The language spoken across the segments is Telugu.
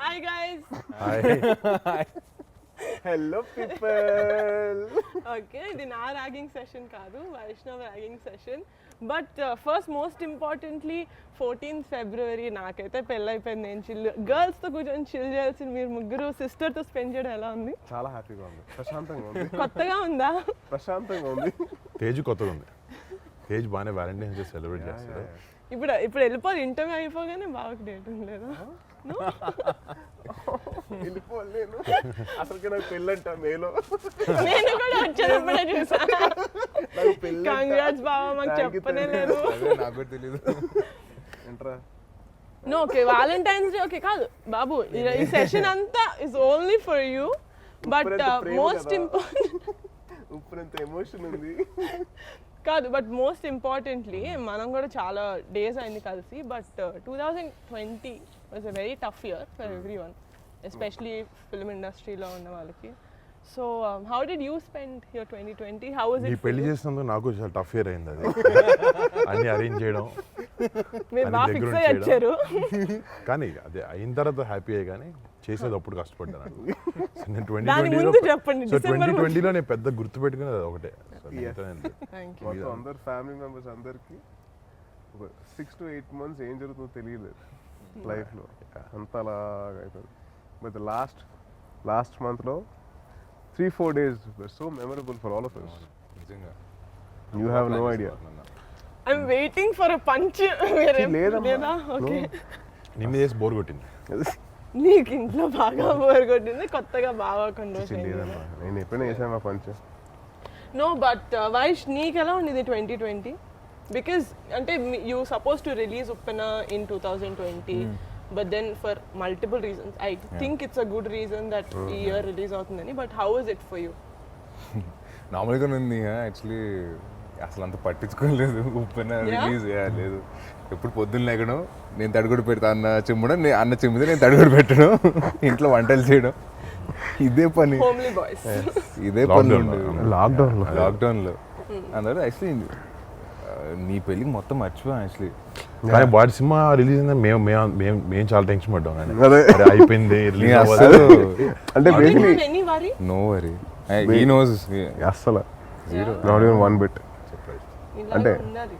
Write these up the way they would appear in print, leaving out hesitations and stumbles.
Hi guys. Hi. Hello people. Okay, ఇది నా ర్యాగింగ్ సెషన్ కాదు, Vaishnav ragging session. But first most importantly 14th February నాకైతే పెళ్ళైపోయింది. నేను చిల్ గర్ల్స్తో కూర్చొని చిల్ చేయాల్సింది మీరు ముగ్గురు సిస్టర్తో స్పెండ్ చేయడం ఎలా ఉంది? చాలా హ్యాపీగా ఉంది, ప్రశాంతంగా ఉంది. కొత్తగా ఉందా? ప్రశాంతంగా ఉంది. తేజ్ కొత్తగా ఉంది. తేజ్ బాగానే వ్యాలంటైన్స్ డే సెలబ్రేట్ చేస్తాడు. ఇప్పుడు వెళ్ళిపోవాలి, ఇంటర్వ్యూ అయిపోగానే బాగా డేట్ ఉండలేదు. వెళ్ళిపోలేను అసలు నాకు పెళ్ళంట మేలో. నేను కూడా వచ్చేటప్పుడే చూసా. కంగ్రాట్స్ బావా, మాకు చెప్పనే లేదు. నాకు కూడా తెలీదు. ఏంట్రా no okay, Valentine's day okay కాదు బాబు, ఈ సెషన్ అంతా is only for you. But most important ఉప్పునంత ఎమోషన్ ఉంది కాదు, బట్ మోస్ట్ ఇంపార్టెంట్లీ మనం కూడా చాలా డేస్ అయింది కలిసి. But 2020 was a very tough year for every one, especially film ఇండస్ట్రీలో ఉన్న వాళ్ళకి. So how did you spend your 2020? How was నీ ఇట్? పెళ్లి చేసినందుకు నాకు చాలా టఫ్ ఇయర్ అయింది. అది అన్ని అరేంజ్ చేయడం, మీరు అని బాగా దగ్గర ఫిక్స్ ఉండి అయ్యి వచ్చారు. కానీ అదే అయిన తర్వాత హ్యాపీ అయ్యి, కానీ చేసేది అప్పుడు కష్టపడ్డాను. సో నేను దాని ముందు చెప్పండి, 2020లో నేను పెద్ద గుర్తు పెట్టుకునేది అది ఒకటే. So Yes. Thank you. మొత్తం అందరు ఫ్యామిలీ మెంబర్స్ అందరికి 6 to 8 months ఏం జరుగుతుందో తెలియలేదు లైఫ్లో, అంత అలాగా అయిపోయింది. బట్ లాస్ట్ మంత్లో 3-4 days were so memorable for all of us. నిజంగా You have no idea. I'm waiting for a punch. లేదమ్మా. లేదా? ఓకే. నిన్ను చేసి బోర్ కొట్టింది. నీకు ఇంట్లో బాగా బోర్ కొట్టింది, కొత్తగా బాగా కొన్ని రోజులు లేదమ్మా, నేను ఎప్పుడైనా వేసామా పంచ్. నో బట్ వైష్ నీకు ఎలా ఉండేది 2020? బికాస్ అంటే you suppose to release Uppena in 2020, but then for multiple reasons I think it's a good reason that ఈ ఇయర్ రిలీజ్ అవుతుందని. But how is it for you? నార్మల్గా ఉంది యాక్చువల్లీ, అసలు అంత పట్టించుకోలేదు. ఉప్పెన రిలీజ్ లేదు. ఎప్పుడు పొద్దున్న లేకడం, నేను తడిగొడు పెడతా అన్న చెమ్మడం, అన్న చెమ్మితే నేను తడిగొడు పెట్టడం, ఇంట్లో వంటలు చేయడం, ఇదే పని. Homely boys. ఇదే పని లాక్డౌన్లో అందరూ యాక్చువల్లీ నీ పెళ్ళికి మొత్తం మర్చిపోయాం యాక్చువల్లీ. కానీ వాడి సినిమా రిలీజ్ అయిందని మేము చాలా టెన్షన్ పడ్డాం. కానీ అదే. అరే అయిపోయింది, రిలీజ్ అసలు అంటే basically any worry? No worry, he knows అస్సలు నాట్ ఈవెన్ వన్ బిట్. అంటే ఉన్నది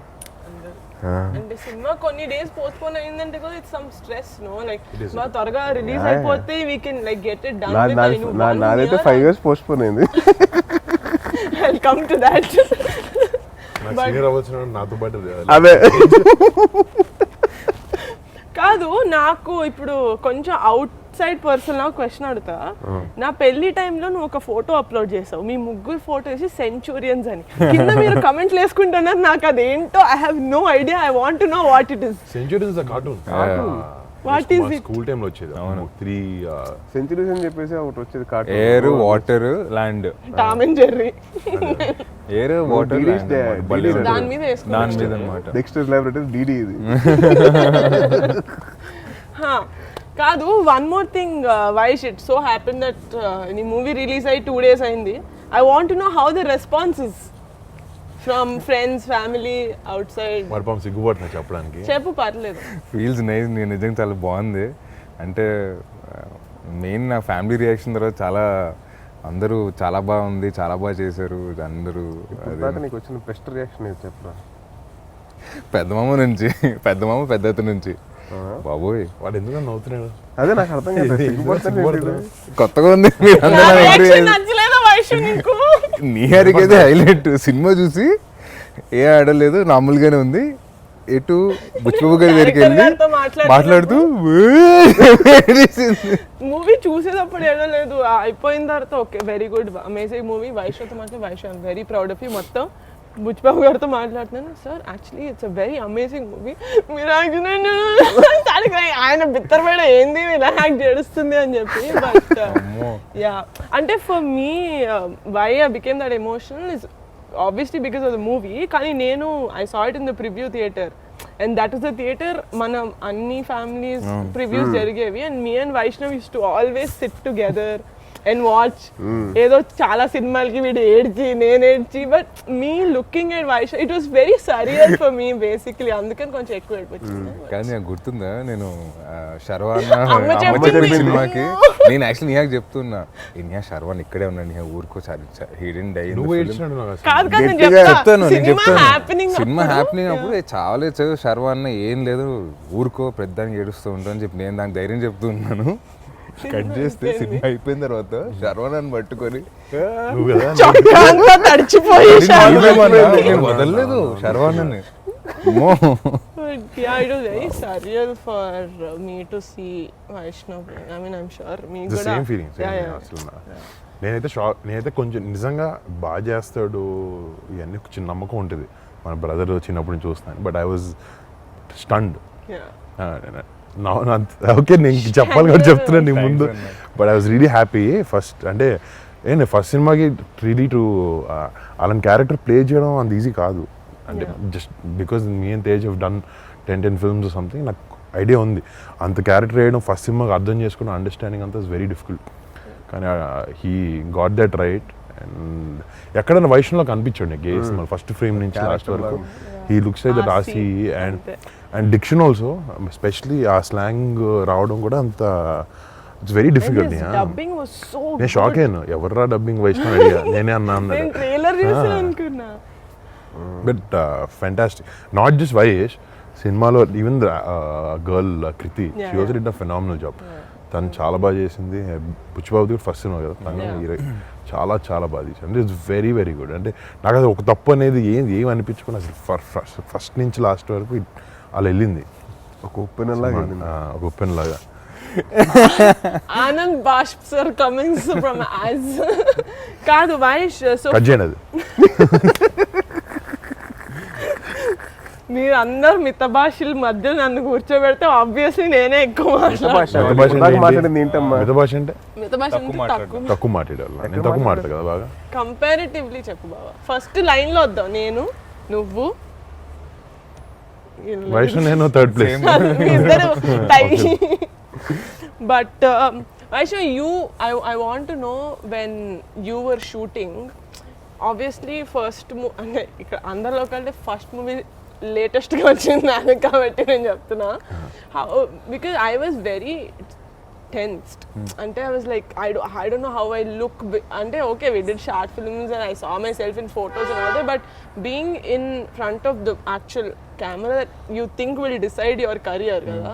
అంటే సినిమా కొన్ని డేస్ పోస్ట్ పోన్ అయిందంటే కూడా it's some stress, no like మా త్వరగా రిలీజ్ అయిపోతే we can like get it done with. నాదైతే 5 years పోస్ట్ పోన్ అయింది. I'll come to that. Senior అవ్వచ్చు నాతో పాటు. అదే కాదు, నాకు ఇప్పుడు కొంచెం అవుట్ సైడ్ పర్సన్ లా క్వశ్చన్ అడుగుతా. నా పెళ్లి టైంలో నువ్వు ఒక ఫోటో అప్లోడ్ చేసావు, మీ ముగ్గురు ఫోటో వేసి సెంచురియన్స్ అని. కింద మీరు కమెంట్లు వేసుకుంటున్నారు, నాకు అదేంటో I have no idea. I want to know what it is. Centuries cartoon. What is it? School టైంలో వచ్చేది. 3 సెంచురీస్ అని చెప్పేసి ఒకటి వచ్చేది cartoon. Air, water, land. Tom and Jerry air, water, దాని మీద వేసుకున్నాను. దాని మీద అనమాట. డెక్స్టర్ లాబొరేటరీ డీడీ ఇది. కాదు, one more thing Vaish, it so happen that నీ మూవీ రిలీజ్ అయ్యి 2 days అయింది. I want to know how the responses from friends, family, out side. మరి పాపం సిగ్గుపడుతున్నా చెప్పడానికి. చెప్పు, పర్లేదు. Feels nice. నేను నిజంగా చాలా బాగుంది. అంటే మెయిన్ నా ఫ్యామిలీ రియాక్షన్ తర్వాత చాలా అందరూ చాలా బాగుంది, చాలా బాగా చేశారు అందరూ. ఇందాక నీకు వచ్చిన బెస్ట్ రియాక్షన్ ఏది చెప్పరా? పెద్దమామ నుంచి, పెద్దమామ పెద్దత నుంచి. బాబోయ్, వాడు ఎందుకు నవ్వుతున్నాడు? అదే నాకు అర్థం కాదు. కొత్తగా ఉంది. మీరందరూ నా entry Reaction నచ్చలేదా వైష్ నీకు? నీ హరికైతే హైలైట్. సినిమా చూసి ఏ ఆడలేదు, నార్మల్గానే ఉంది. ఎటు బుచ్చిబాబు గారి దగ్గరికి వెళ్ళి గారితో మాట్లాడుతూ మూవీ చూసేటప్పుడు ఏడలేదు, అయిపోయిన తర్వాత okay very good amazing movie. వైష్తో మాట్లాడి Vaish I'm very proud of you. మొత్తం బుచ్చిబాబు గారితో మాట్లాడుతున్నాను, sir actually it's a very amazing movie. మీరు ఆయన బిత్తరపేడ ఏంది ఇలా యాక్ట్ చేస్తుంది అని చెప్పి. బట్ యా, అంటే for me why I became that emotional is obviously because of the movie. కానీ నేను I saw it in the preview theater and that is the theater మనం అన్ని families previews జరిగేవి and me and Vaishnav used to always sit together and watch ఏదో చాలా సినిమాలకి వీడు ఏడ్చి నేను ఏడ్చి but me looking at Vaish it was very surreal for me basically అందుకని కొంచెం ఎక్కువ ఏడిపించింది కానీ నాకు గుర్తుందా నేను శర్వాన్ అమ్మ చెప్పింది. సినిమాకి నేను యాక్చువల్లీ నిహాకి చెప్తున్నా నిహా శర్వాన్ ఇక్కడే ఉన్నాడు నిహా ఊరుకో హిడెన్ డై నువ్వు ఏడ్చినాడు నాకు అసలు. కాదు కాదు నేను చెప్తాను నేను సినిమా చెప్తాను హ్యాపెనింగ్ సినిమా హ్యాపెనింగ్ అప్పుడు చావలేదు శర్వాన్ ఏం లేదు ఊరుకో పెద్దానికి ఏడుస్తూ ఉంటా అని చెప్పి నేను దానికి ధైర్యం చెప్తున్నాను కట్ చేస్తే సినిమా అయిపోయిన తర్వాత శర్వాన్ పట్టుకొని నువ్వు కదా చొక్కా అంతా తడిచిపోయి నేను వదలలేదు శర్వాన్ అని yeah it was very surreal for me to see Vaishnav I mean I'm sure me the కూడా సేమ్ ఫీలింగ్ yeah, yeah. అసలు నేనైతే షాక్ నేనైతే కొంచెం నిజంగా బాగా చేస్తాడు ఇవన్నీ చిన్న నమ్మకం ఉంటుంది మన బ్రదర్ చిన్నప్పుడు నుంచి చూస్తాను but I was stunned yeah okay నేను ఇంక చెప్పాలి కూడా చెప్తున్నాను నీ ముందు but I was really happy first అంటే ఏంటి ఫస్ట్ సినిమాకి రియలీ టు అలాంటి క్యారెక్టర్ ప్లే చేయడం అంత ఈజీ కాదు అంటే just because me and Tej have done 10 films something నాకు ఐడియా ఉంది అంత క్యారెక్టర్ వేయడం ఫస్ట్ సినిమాకి అర్థం చేసుకున్న అండర్స్టాండింగ్ అంతా ఇస్ వెరీ డిఫికల్ట్ కానీ he got that right and ఎక్కడైనా వైష్ణవ్లో కనిపించాడు నాకు ఏ సినిమా ఫస్ట్ ఫ్రేమ్ నుంచి లాస్ట్ వరకు హీ లుక్స్ లైక్ దట్ ఆసీ అండ్ డిక్షన్ ఆల్సో ఎస్పెషలీ ఆ స్లాంగ్ రావడం కూడా అంత it's very difficult dubbing was so నేను షాక్ అయ్యాను ఎవర్రా డబ్బింగ్ వైష్ణవ్ అడిగా నేనే అన్నా నేను అన్నాడు ట్రైలర్ చూసి అనుకున్నా but fantastic not just Vaish సినిమాలో even girl Kriti Yeah, she was did a phenomenal job తను చాలా బాగా చేసింది బుచ్చిబాబు కూడా ఫస్ట్ సినిమా కదా తను చాలా చాలా బాగా చేసింది అంటే ఇట్స్ వెరీ వెరీ గుడ్ అంటే నాకు అది ఒక తప్పు అనేది ఏం అనిపించుకుని అసలు ఫస్ట్ నుంచి లాస్ట్ వరకు అలా వెళ్ళింది ఒక ఉప్పెన లాగా ఒక ఉప్పెన్ లాగా ఆనంద్ బాష్ప్ సార్ కమింగ్స్ ఫ్రమ్ యాజ్ కాదు వైష్ సో కట్ చేయండి అది మీరు అందరు మిత భాషల మధ్య నన్ను కూర్చోబెడితే ఆబ్వియస్లీ నేనే ఎక్కువ మాట్లాడతాను మిత భాష అంటే ఏంటి? మాట్లాడింది ఏంటమ్మా మిత భాష అంటే మిత భాష అంటే తక్కువ తక్కువ మాట్లాడేవాళ్ళు నేను తక్కువ మాట్లాడతా కదా బాగా కంపారిటివ్లీ చెప్పు బాబా ఫస్ట్ లైన్ లో వద్దాం నేను నువ్వు వైష్ణవ్ నేను థర్డ్ ప్లేస్ ఇద్దరు tie but Vaishnav you I want to know when you were shooting obviously first అంటే ఇక్కడ అందరిలో కంటే ఫస్ట్ మూవీ లేటెస్ట్గా వచ్చింది నాకు కాబట్టి నేను చెప్తున్నా because I was very tensed అంటే I was like I don't know how I look అంటే okay we did short films and I saw myself in photos and all but being in front of the actual camera that you think will decide your career కదా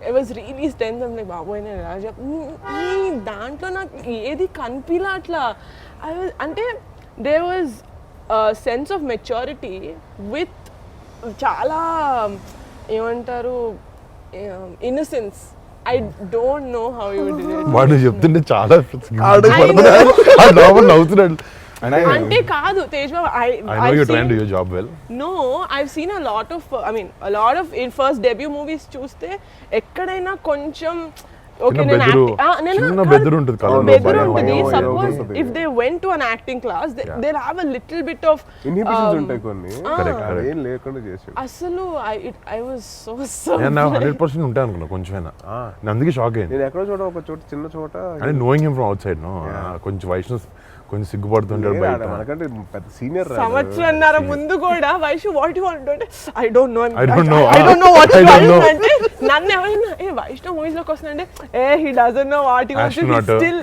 ఐ వాజ్ రియలీ టెన్స్ అంటే బాబోయ్ నేను ఎలా ఈ దాంట్లో నాకు ఏది కనిపిలా అట్లా ఐ వాజ్ అంటే they was sense of maturity with చాలా ఏమంటారు innocence I don't know how you did it వాడు చెప్తుంటే చాలా నవ్వుతున్నాడు అంటే కాదు తేజ్ బాబు I know you're trying to do your job well. No, I've seen a lot of in first debut movies చూస్తే ఎక్కడైనా కొంచెం ఓకే చిన్న బెదురు ఉంటుంది కళ్ళలో, బెదురు భయం, ఉంటుంది భయం, సపోజ్ భయం. If they went to an acting class they have a little bit of inhibitions ఉంటాయి కొన్ని Correct, correct. ఏం లేకుండా చేసాడు అసలు ఐ వాజ్ సో నేను 100% ఉంటాను అనుకున్నా కొంచెమైనా నేను అందుకే షాక్ అయింది నేను ఎక్కడో చోట ఒక చోట చిన్న చోట అంటే knowing him from outside no కొంచెం వైష్ణవ్ కొంచెం సిగ్గుపడుతుంటాడు బయట మనకంటే పెద్ద సీనియర్ సంవత్సరంన్నర ముందు కూడా వైషు వాట్ యు వాంట్ అంటే I don't no I don't know. I don't know what I you don't know. అంటే నన్ను ఎవరైనా ఏ వైష్ణవ్ మూవీస్ లోకి వస్తుందంటే he doesn't know what you want Astronaut. Still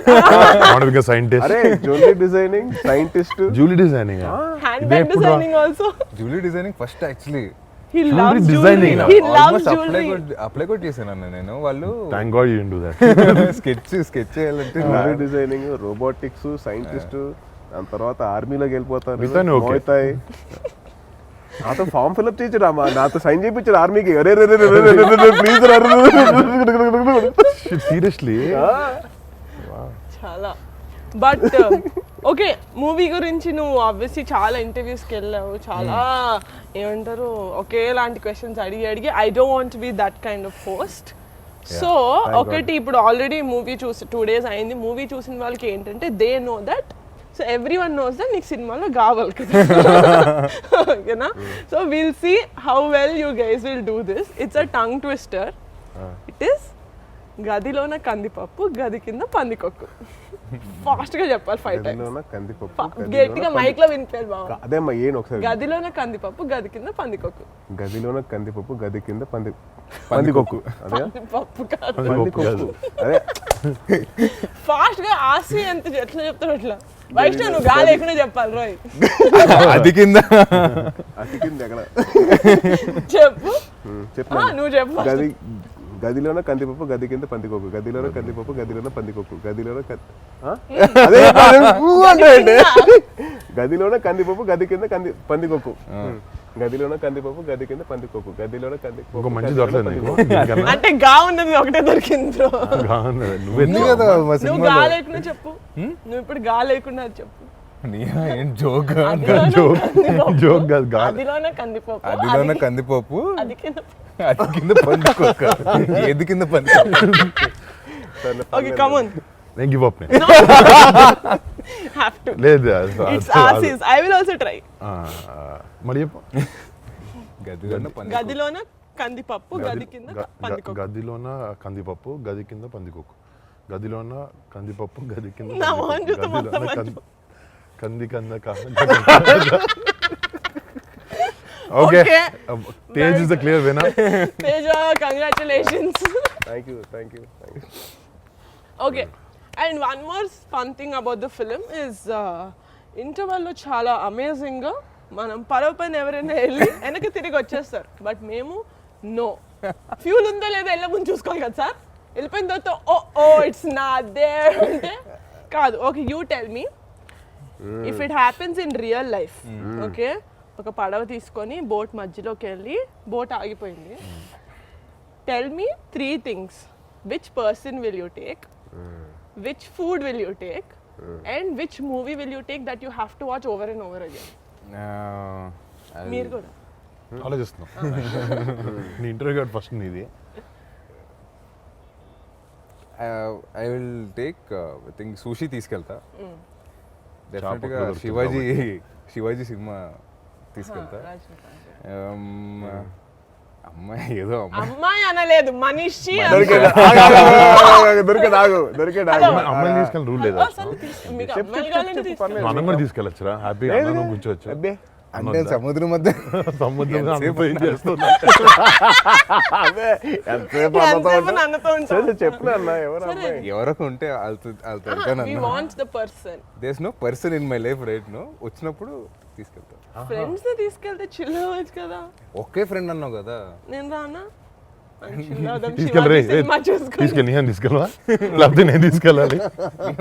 want become scientist అరే jewellery designing scientist jewellery designing hand bag designing also jewellery designing first actually he Jewelry loves designing. Jewellery he loves jewellery apply కూడా చేశాను నేను వాళ్ళు thank God you do that sketch చేయాలంటే జ్యువెలరీ డిజైనింగ్ రోబోటిక్స్ సైంటిస్ట్ దాని తర్వాత ఆర్మీలోకి వెళ్ళిపోతారు మిగతాని okay. మోయితాయి నాతో ఫామ్ ఫిల్అప్ చేయించాడు అమ్మా నాతో సైన్ చేయించాడు ఆర్మీకి అరే ప్లీజ్ సీరియస్లీ చాలా బట్ ఓకే మూవీ గురించి నువ్వు ఆబ్వియస్లీ చాలా ఇంటర్వ్యూస్కి వెళ్ళావు చాలా ఏమంటారు ఒకేలాంటి క్వశ్చన్స్ అడిగి I don't want be that kind of post so ఒకటి ఇప్పుడు ఆల్రెడీ మూవీ చూసి 2 days అయింది మూవీ చూసిన వాళ్ళకి ఏంటంటే they know that so every one knows that నీకు సినిమాలో కావాలి కదా ఓకేనా so we'll see how well you guys will do this it's a tongue twister it is గదిలోన కందిపప్పు గది కింద పందికొక్కు. ఫాస్ట్ గా చెప్పాలి 5 టైమ్స్. గదిలోన కందిపప్పు గట్టిగా మైక్ లో వినిపించాలి బావ. అదే అమ్మా ఏను ఒకసారి. గదిలోన కందిపప్పు గది కింద పందికొక్కు. గదిలోన కందిపప్పు గది కింద పందికొక్కు. అదే పప్పు కాదు. పందికొక్కు. అదే ఫాస్ట్ గా ఆసి ఎంత ఎట్లా చెప్తాడు అట్లా. వైష్ణవ్ నువ్వు గాలి లేకుండా చెప్పాలి రోయ్. అది కింద అతి కింద ఎక్కడ చెప్పు. చెప్పు నువ్వు చెప్పు. గదిలోన కందిపప్పు గది కింద పందికొక్కు. గదిలోన కందిపప్పు గదిలోన పందికొక్కు. అదే అంటే గదిలోన కందిపప్పు గది కింద పందికొక్కు. గదిలోన కందిపప్పు గది కింద పందికొక్కు. గదిలోన ఒక మంచి దొరకలేదు నీకు అంటే గా ఉన్నది ఒకటే దొరికింది బ్రో. ఉంది కదా మా నువ్వు గా సినిమాలో. లేకుండా చెప్పు. నువ్వు ఇప్పుడు గా లేకుండా చెప్పు. ఏం జోక్ జోక్ కాదు గాలి. అదిలోన కందిపప్పు అదిలోన కందిపప్పు అది కింద. అది కింద పందికొక్క. ఏది కింద పందికొక్క? Okay come on. నేను గివ్ అప్ హావ్ టు. లేదు ఇట్స్ ఆసిస్. I will also try. మరి చెప్పు. గదిలోన కందిపప్పు గది కింద పందికొక్కు. గదిలోన కందిపప్పు గది కింద పందికొక్కు. గదిలోన కందిపప్పు గది కింద నా మొహం చూస్తే మొత్తం కంది కంద okay Tej is the clear winner. Teja congratulations. Thank you. Okay and one more fun thing about the film is ఇంటర్వెల్లో చాలా అమేజింగ్గా మనం పరవ పైన ఎవరైనా వెళ్ళి వెనక్కి తిరిగి వచ్చేస్తారు. బట్ మేము నో, ఫ్యూల్ ఉందో లేదో వెళ్ళే ముందు చూసుకోవాలి కదా సార్. వెళ్ళిపోయిన తర్వాత ఓ ఇట్స్ నాట్ దేర్ అంటే కాదు. Okay you tell me if it happens in real life. Okay ఒక పడవ తీసుకొని బోట్ మధ్యలోకి వెళ్ళి బోట్ ఆగిపోయింది. Tell me 3 things. Which person will you take? Which food will you take? And which movie will you take that you have to watch over and over again? మీరు కూడా ఆలోచిస్తున్నాం. నీ ఇంటర్వ్యూ ఫస్ట్ నీది. I will take I think Sushee తీసుకెళ్తా. డెఫినెట్గా చాప శివాజీ సినిమా తీసుకెళ్తా. అమ్మాయి ఏదో అమ్మాయి అనలేదు మనిషి. అమ్మాయిని తీసుకెళ్ళి రూల్ లేదా? మీకు అమ్మాయిలు కావాలంటే తీసుకోండి. మనం కూడా తీసుకెళ్ళొచ్చురా, హ్యాపీగా అందరం కూర్చోవచ్చు. అంటే సముద్రం మధ్య సముద్రం ఏం చేస్తుంది? ఎంతసేపు నన్నతో ఉంటావు. చెప్పినా అన్న ఎవరు అమ్మాయి ఎవరికి ఉంటే We want the person. There's no person in my life right no. వచ్చినప్పుడు తీసుకెళ్తా. ఫ్రెండ్స్ ని తీసుకెళ్తే చిల్ అవ్వచ్చు కదా. ఒకే ఫ్రెండ్ అన్నావు కదా. నేను రానా? తీసుకెళ్ళి తీసుకెళ్ళి నేను తీసుకెళ్ళవా లేకపోతే నేను తీసుకెళ్ళాలి?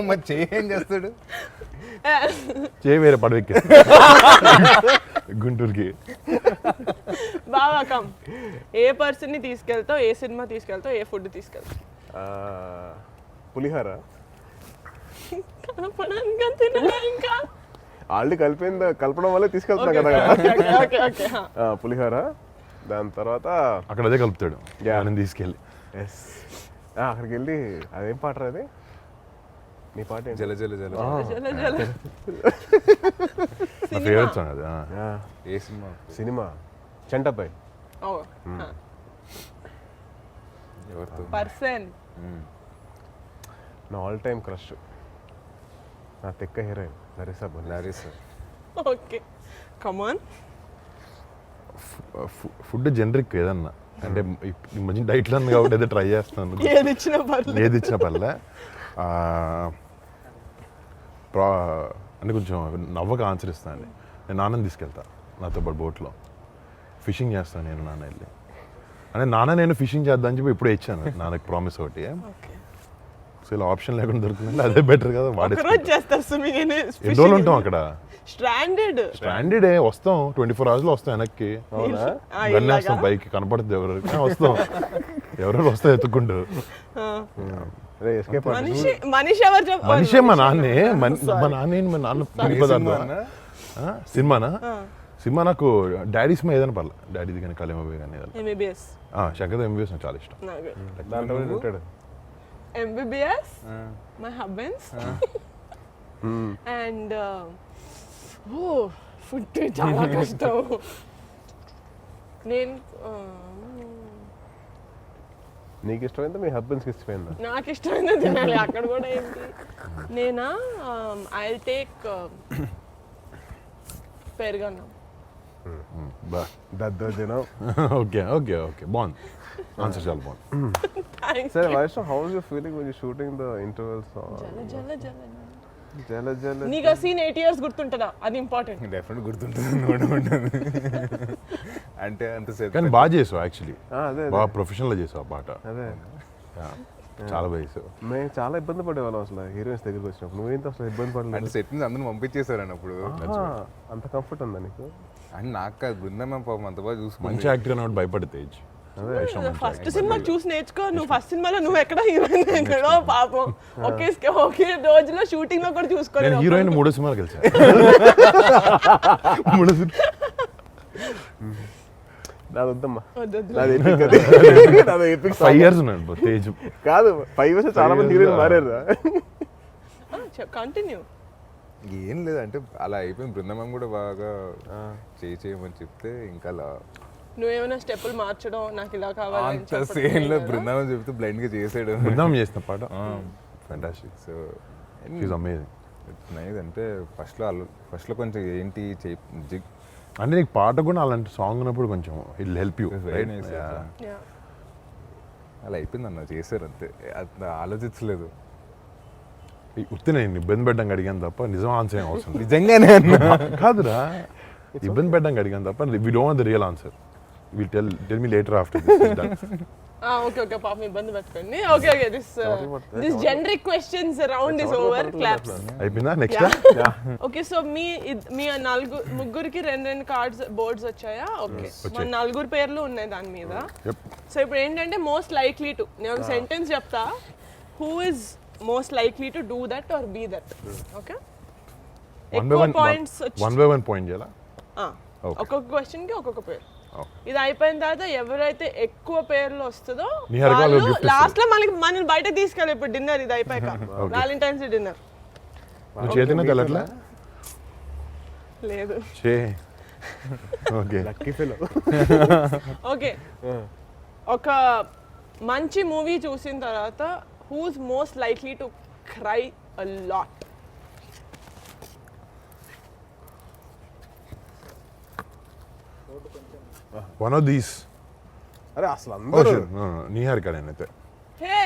మరి చేంజ్ చేస్తాడు. చేయి వేరే పడవెక్కి గుంటూరుకి. బాగా కమ్. ఏ పర్సన్ ని తీసుకెళ్తావు, ఏ సినిమా తీసుకెళ్తావు, ఏ ఫుడ్ తీసుకెళ్తావు? పులిహోర. కనపడానికి అంతేనా ఇంకా? ఆల్రెడీ కలపడం వల్లే తీసుకెళ్తున్నా కదా. Okay okay. పులిహోర. దాని తర్వాత అక్కడ అదే కలుపుతాడు నేను తీసుకెళ్ళి. అక్కడికి వెళ్ళి అదేం పాట అది? నీ పాట ఏంటి? జల జల జల. నా ఫేవరెట్ సాంగ్ అది. ఏ సినిమా? సినిమా చంటబ్బాయి. ఎవరితో? పర్సన్. నా ఆల్ టైమ్ క్రష్, నా తెక్క heroine Larissa. Okay come on. Food generic ఏదన్నా అంటే ఈ మధ్య డైట్లో ఉంది కాబట్టి అయితే ట్రై చేస్తాను. ఏది ఇచ్చినా పర్లేదు. ఏది ఇచ్చిన పర్లే. అంటే కొంచెం నవ్వక ఆన్సర్ ఇస్తాను. నేను నాన్నని తీసుకెళ్తా నాతో పాటు బోట్లో. ఫిషింగ్ చేస్తాను నేను నాన్న వెళ్ళి. అంటే నాన్న నేను ఫిషింగ్ చేద్దామని చెప్పి ఇప్పుడే ఇచ్చాను నాన్నకి ప్రామిస్ ఒకటి. సో ఇలా ఆప్షన్ లేకుండా దొరుకుతుందంటే అదే బెటర్ కదా. ఒకరోజు చేస్తారు స్విమ్మింగ్. ఎన్ని రోజులు ఉంటాం అక్కడ? స్ట్రాండెడ్ వస్తాం 24 hours లో వస్తాం వెనక్కి. గన్నేస్తాం పైకి కనపడుతుంది ఎవరికి వస్తాం. ఎవరెవరు వస్తాం ఎత్తుకుంటూ. మనిషి ఎవరు చెప్పారు? మనిషే మా నాన్నే. మా నాన్న సినిమానా? సినిమా నాకు డాడీ సినిమా ఏదైనా పర్లే. డాడీది కానీ కళేమోబే కానీ ఎంబీబీఎస్. శంకర్ ఎంబీబీఎస్ నాకు చాలా ఇష్టం. ఉంటాడు. MBBS my husband's. And food చాలా కష్టం. నేను నీకు ఇష్టమైందా మీ హస్బెండ్స్కి ఇష్టమైందా? నాకు ఇష్టమైంది తినాలి అక్కడ కూడా ఏంటి నేనా ఐ టేక్ పెరుగన్నం. బా దద్దోజనం. ఓకే ఓకే ఓకే బాగుంది ఆన్సర్ చాలా బాగుంది. Thanks. సరే Vaishnav, how is you feeling when you shooting the intervals? జల జల జల జల జల నీకు ఆ సీన్ 8 years గుర్తుంటుందా? అది ఇంపార్టెంట్. డెఫినెట్ గుర్తుంటుంది. అంటే అంతసేపు కానీ బాగా చేసావు యాక్చువల్లీ, అదే బాగా ప్రొఫెషనల్గా చేసావు ఆ పాట. అదే Yeah. చాలా బాగా చేసావు. మేము చాలా ఇబ్బంది పడేవాళ్ళం అసలు హీరోయిన్స్ దగ్గరికి వచ్చినప్పుడు. నువ్వేంత అసలు ఇబ్బంది అంటే పడలేదు. సెట్ నుంచి అందరూ పంపించేశారని అప్పుడు. అంత కంఫర్ట్ ఉందా నీకు? అని నాకు కాదు, బృందం పాపం అంత బాగా చూసుకుంది. మంచి యాక్టర్ అన్నట్టు భయపడి తేజ్. ఫస్ట్ సినిమా చూసి నేర్చుకో. నువ్వు ఫస్ట్ సినిమాలో నువ్వు ఎక్కడ హీరోయిన్ ఎక్కడో పాపం ఒకే రోజులో షూటింగ్ లో కూడా నేను చూసుకోలేదు. హీరోయిన్ 3 సినిమాలు కలిసా. 3 సినిమా నాది వద్దమ్మా, వద్దొద్దు. నాది ఎపిక్ అది. నాది ఎపిక్ 5 years ఉన్నాడు తేజ్. కాదు 5 years చాలా మంది హీరోయిన్ మారారు. కంటిన్యూ. ఏం లేదు అంటే అలా అయిపోయింది. బృందం కూడా బాగా చేయమని చెప్తే ఇంకా అలా నువ్వేమైనా స్టెప్పులు మార్చడం నాకు ఇలా కావాలి అంత సేమ్ లో బృందావనం చెప్తే బ్లైండ్ గా చేసాడు. బృందావనం చేసిన పాట fantastic. So is amazing. It's nice. అంటే ఫస్ట్ లో కొంచెం ఏంటి అంటే నీకు పాట కూడా అలాంటి సాంగ్ ఉన్నప్పుడు కొంచెం it help you. Very nice. అలా అయిపోయింది అన్న, చేశారు అంతే, అంత ఆలోచించలేదు. ఉత్తి నేను ఇబ్బంది పెట్టడానికి అడిగాను తప్ప నిజం ఆన్సర్ ఏం అవసరం లేదు. నిజంగానే అన్న. కాదురా, ఇబ్బంది పెట్టడానికి అడిగాను తప్ప we don't want the real answer. Will tell me later after this. Okay okay పాపం ఇబ్బంది పెట్టుకోండి. Okay okay this generic questions round is over. Claps. అయిపోయిందా? నెక్స్ట్ ఓకే సో మీ ముగ్గురికి 2 కార్డ్స్ బోర్డ్స్ వచ్చాయా? ఓకే మన 4 పేర్లు ఉన్నాయి దాని మీద. సో ఇప్పుడు ఏంటంటే మోస్ట్ లైక్లీ టు, నేను సెంటెన్స్ చెప్తా, who is most likely to do that or be that. Okay ఎక్కువ points one by one point చేయాలా? ఒక్కొక్క క్వశ్చన్ కి ఒక్కొక్క పేరు. ఇది అయిపోయిన తర్వాత ఎవరైతే ఎక్కువ పేర్లు వస్తుందో లాస్ట్ లో మనల్ని బయట తీసుకెళ్ళి. ఇప్పుడు డిన్నర్ ఇది అయిపోయాక వ్యాలంటైన్స్ డే డిన్నర్. నువ్వు చేతినే తెల్లట్లా? లేదు. Okay lucky fellow. ఓకే ఒక మంచి మూవీ చూసిన తర్వాత who's most likely to cry a lot? One of these. అరే అసలు అందరూ నీహారిక నేనైతే హే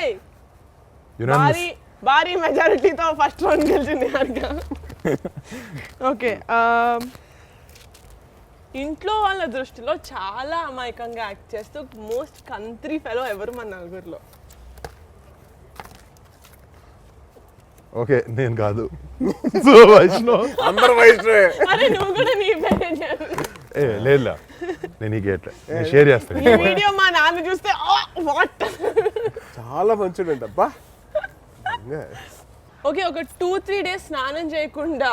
భారీ మెజారిటీతో ఫస్ట్ రౌండ్ గెలిచింది హారిక. ఓకే ఇంట్లో వాళ్ళ దృష్టిలో చాలా అమాయకంగా యాక్ట్ చేస్తూ మోస్ట్ కంట్రీ ఫెలో ఎవరు మన 4లో? ఓకే నేను కాదు. సో వైష్ణవ్. అందరూ వైష్ణవే. అరే నువ్వు కూడా నీ పేరే చెప్పు. లేదా నేను నీకు నేను షేర్ చేస్తాను. ఈ వీడియో మా నాన్న చూస్తే వాట్. చాలా మంచిదంట అబ్బా. ఓకే ఒక 2-3 days స్నానం చేయకుండా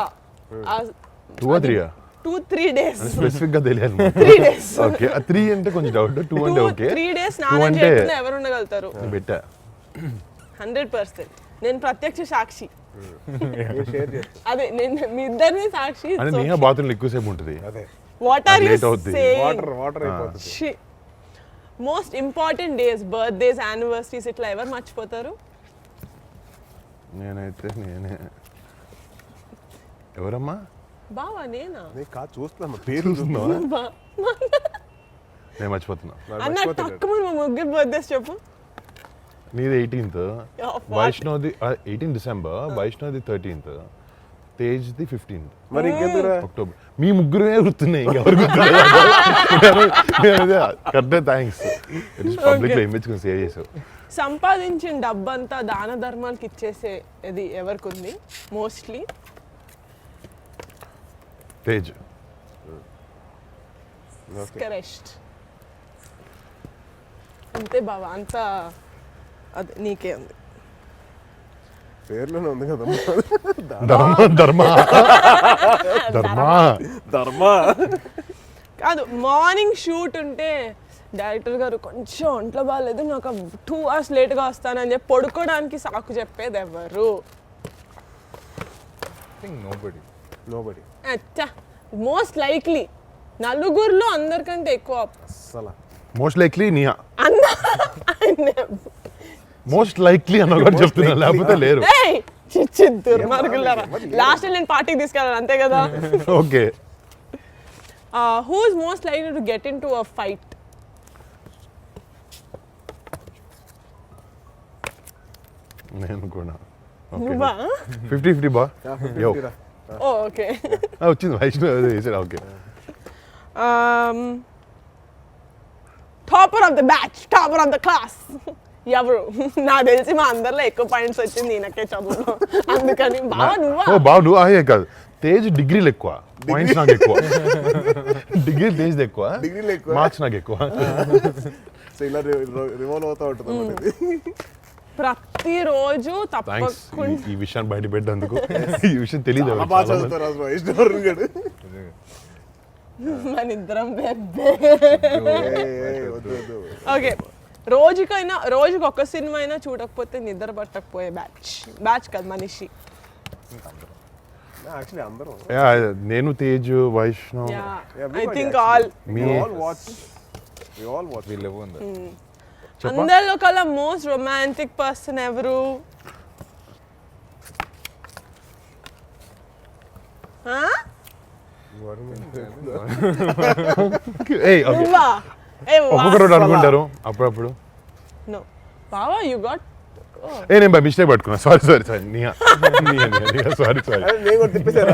2 or 3 2-3 days స్పెసిఫిక్ గా తెలియాలి. 3 days. ఓకే 3 అంటే కొంచెం డౌట్. 2 అంటే ఓకే. 3 days స్నానం చేయకుండా ఎవరు ఉండగలుగుతారు? బెట్టా 100%. నేను ప్రత్యక్ష సాక్షి. షేర్ చేస్తా. అదే నేను మీ ఇద్దరిని సాక్షి. అంటే నీగా బాత్రూంలో ఎక్కువసేపు ఉంటుంది. అదే వాట్ ఆర్ యు Late అవుద్ది. సేయింగ్? వాటర్ అయిపోతుంది. Most important days, birthdays, anniversaries ఇట్లా ఎవరు మర్చిపోతారు? నేనైతే నేనే. ఎవరమ్మా? బావా నేనా? నేను కాదు చూస్తున్నా పేరు చూస్తున్నావా? నేను మర్చిపోతున్నా. అన్న తక్కువ మా ముగ్గురు బర్త్డేస్ చెప్పు. నీది 18th, వైష్ణవ్ది 18 December, వైష్ణవ్ది 13th, తేజ్ది 15th. మరి ఇంకెందుకురా? అక్టోబర్. మీ ముగ్గురే గుర్తున్నాయి, ఇంకెవరు గుర్తున్నాయి? కరెక్టే. థ్యాంక్స్. పబ్లిక్ లో ఇమేజ్ కొంచెం సేవ్ చేసావు. సంపాదించిన డబ్బంతా దాన ధర్మాలకు ఇచ్చేసే ఇది ఎవరికి ఉంది మోస్ట్లీ? తేజ్. కరెక్ట్. అంతే బావా, అంతా అదే నీకే ఉంది. పేర్లోనే ఉంది కదా ధర్మ. కాదు మార్నింగ్ షూట్ ఉంటే డైరెక్టర్ గారు కొంచెం ఒంట్లో బాగాలేదు, నేను ఒక 2 hours లేట్గా వస్తానని చెప్పి పడుకోవడానికి సాకు చెప్పేది ఎవరు? నోబడి. అచ్చా మోస్ట్ లైక్లీ 4 అందరికంటే ఎక్కువ అస్సలు మోస్ట్ లైక్లీ నియా. అన్న మోస్ట్ లైక్లీ అన్న కూడా చెప్తున్నా, లేకపోతే లేరు. చిచ్చి దుర్మార్గులారా, లాస్ట్ నేను పార్టీకి తీసుకెళ్ళాను అంతే కదా. Okay. Who is most likely to get in to a fight? నేను కూడా నువ్వా? 50-50 బా. యో ఓకే. వచ్చింది వైష్ణవ్ వేసాడు. Okay. Topper of the batch, topper of the class ఎవరు? నాకు తెలిసి మా అందరిలో ఎక్కువ పాయింట్స్ వచ్చింది ఈయనకే చదువులో, అందుకని బావా నువ్వా? ఓ బాబు నువ్వు అయ్యే కాదు, తేజ్ డిగ్రీలు ఎక్కువ, పాయింట్స్ నాకు ఎక్కువ. డిగ్రీ తేజ్ ఎక్కువ, డిగ్రీలు ఎక్కువ, మార్క్స్ నాకు ఎక్కువ. సో ఇలా రివాల్వ్ అవుతూ ఉంటుంది. ప్రతిరోజు థ్యాంక్స్ తప్పకుండా ఈ విషయాన్ని బయట పెట్టేందుకు. ఈ విషయం తెలియదు చాలా బాగా చదువుతారు అసలు వైష్ణవ్ గారు. మన ఇద్దరం బెబ్బే. వద్దు వద్దు. ఓకే, రోజుకి ఒక సినిమా అయినా చూడకపోతే నిద్ర పట్టకపోయే బ్యాచ్ కాదు మనిషి. యాక్చువల్లీ అందరం నేను Tej Vaishnav I think all me we all watch. వీళ్ళు ఉంది. అందరిలో కల్లా మోస్ట్ రొమాంటిక్ పర్సన్ ఎవరు? నువ్వా? ఒక్కొక్కరు అనుకుంటారు అప్పుడప్పుడు. నో బావా, యు గాట్. నేను బై మిస్టేక్ పట్టుకున్నా, సారీ నియా సారీ అరే నేను కూడా తిప్పేశాను.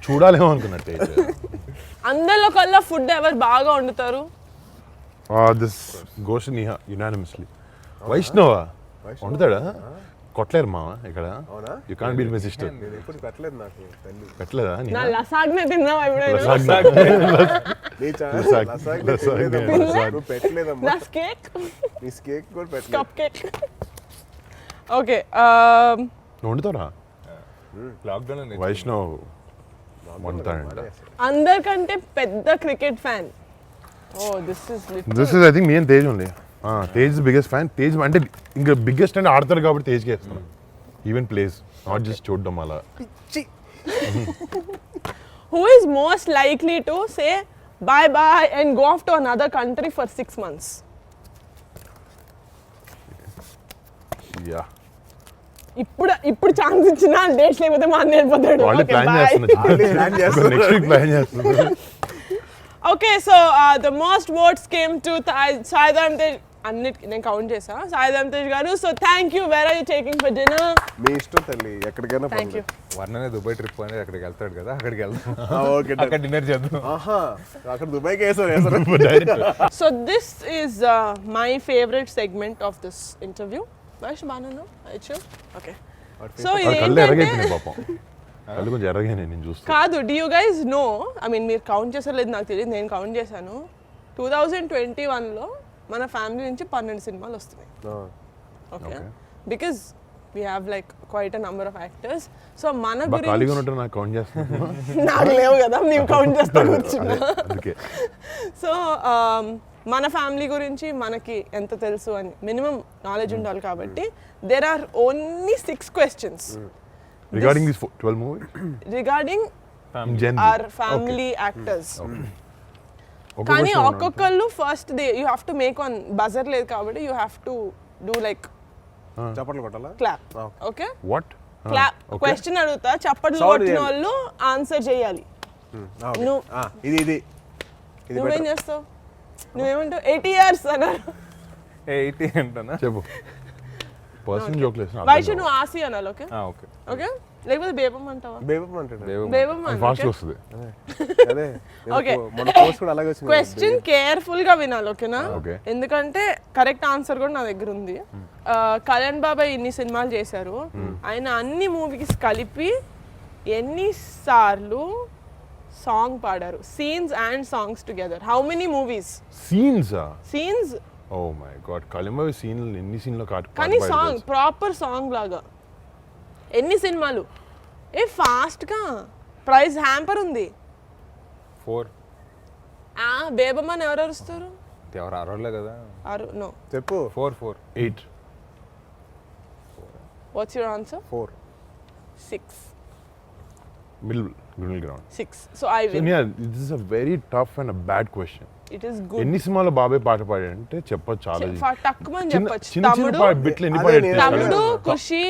చూడాలేమో అనుకున్నా తేజ్. అందరిలో కల్లా ఫుడ్ ఎవరు బాగా వండుతారు? This goes Niha unanimously. వైష్ణవా వండుతాడా? కొట్టలేరు మామ ఇక్కడ. అవునా? You can't beat my sister. నేను ఎప్పుడు పెట్టలేదు నాకు తల్లి. పెట్టలేదా నా లసాగ్నే తిన్నావా ఎప్పుడైనా? నీ ఛానల్ లసాగ్. లసాగ్ లసాగ్. పెట్టలేదమ్మా. లసాగ్. నువ్వు పెట్టలేదమ్మా. నా కేక్, నీ కేక్ కూడా పెట్టలేదు. Cup cake. ఓకే, నువ్వు వండుతారా? లాక్డౌన్ వైష్ణవ్ వండుతాడంట. అందరికంటే పెద్ద cricket fan. Oh this is I think me and Tej only. Tej biggest fan. Tej అంటే ఇంకా బిగ్గెస్ట్ అంటే ఆడతారు కాబట్టి తేజ్కి వేస్తాను. ఈవెన్ ప్లేస్, నాట్ జస్ట్ చూడడం అలా. Who is most likely to say bye bye and go off to another country for 6 months? Yeah ఇప్పుడు ఛాన్స్ ఇచ్చినా డేట్స్ లేకపోతే మా అన్న వెళ్ళిపోతాడు. వాళ్ళు ప్లాన్ చేస్తున్నారు. నెక్స్ట్ వీక్ ప్లాన్ చేస్తున్నారు. Okay, so the most votes came to Sai Dharam Tej. అన్నిటికీ నేను కౌంట్ చేసా. సాయిధరం తేజ్ గారు, so thank you. Where are you taking for dinner? మీ ఇష్టం తల్లి, ఎక్కడికైనా థ్యాంక్ యూ. వర్ణనే దుబాయ్ ట్రిప్ అనేది అక్కడికి వెళ్తాడు కదా, అక్కడికి వెళ్దాం. ఓకే అక్కడ డిన్నర్ చేద్దాం. ఆహా, అక్కడ దుబాయ్కి వేసారు. So this is my favorite segment of this interview. Vash Banana, Aichu. Okay. So కళ్ళు ఎర్రగైపోయినాయి పాపం. కళ్ళు కొంచెం ఎర్రగైనాయి నేను చూస్తాను. కాదు, do you guys know, I mean మీరు కౌంట్ చేసారో లేదు నాకు తెలియదు, నేను కౌంట్ చేశాను. 2021లో మన ఫ్యామిలీ నుంచి 12 సినిమాలు వస్తున్నాయి. Okay, because we have like quite a number of actors. So మన ఖాళీగా గురించి ఉన్నట్టు నాకు కౌంట్ చేస్తాను. నాకు లేవు కదా, నీవు కౌంట్ చేస్తా కూర్చున్నా. అందుకే సో మన ఫ్యామిలీ గురించి మనకి ఎంత తెలుసు అని మినిమం నాలెడ్జ్ ఉండాలి కాబట్టి there are only 6 questions regarding this 12 movies regarding are family actors. కానీ ఒక్కొక్కళ్ళు first you have to make one buzzer లేదు కాబట్టి you have to do like చప్పట్లు కొట్టాలా? Clap. Okay, what clap. Question అడుగుతా, చప్పట్లు కొట్టిన వాళ్ళు ఆన్సర్ చేయాలి. నువ్వు ఇది నువ్వేం చేస్తావు? నువ్వేమంటావు? 80 years అన్నారు. 80 అంటనా? చెప్పు. పర్సనల్ జోక్ లేదు. వైషు నువ్వు ఆసి అనాలి. ఓకే ఓకే ఓకే, లేకపోతే బేబం అంటావా? బేబం అంటాడు. బేబం ఫాస్ట్ వస్తుంది. అదే Okay. మన కోర్స్ కూడా అలాగే వచ్చింది. క్వశ్చన్ కేర్ఫుల్ గా వినాలి, ఓకేనా? Okay. ఎందుకంటే కరెక్ట్ ఆన్సర్ కూడా నా దగ్గర ఉంది. కళ్యాణ్ బాబాయ్ ఇన్ని సినిమాలు చేశారు, ఆయన అన్ని మూవీస్ కలిపి ఎన్ని సార్లు సాంగ్ పాడారు? Scenes and songs together. How many movies? Scenes. Oh my god, కళింబ సీన్ ఎన్ని సీన్లో కానీ సాంగ్ ప్రాపర్ సాంగ్ లాగా ఎన్ని సినిమాలు? ఫాస్ట్ గా ప్రైజ్ హ్యాంపర్ ఉంది. 4. బేబమ్మని ఎవరు అరుస్తారు? ఎవరు అరవలే కదా. నో, చెప్పు. 4. 8. What's your answer? 4. 6. Middle ground 6. So I so win. This is a very tough and a bad question. It is good. ఎన్ని సినిమాలో బాబాయ్ పాట పాడాడంటే చెప్పొచ్చు చాలా టక్కుమని చిన్న చెప్పొచ్చు. చిన్న తమ్ముడు, బిట్లు ఎన్ని అదే పాడాడు నేను తెలుసా? తమ్ముడు, ఖుషి,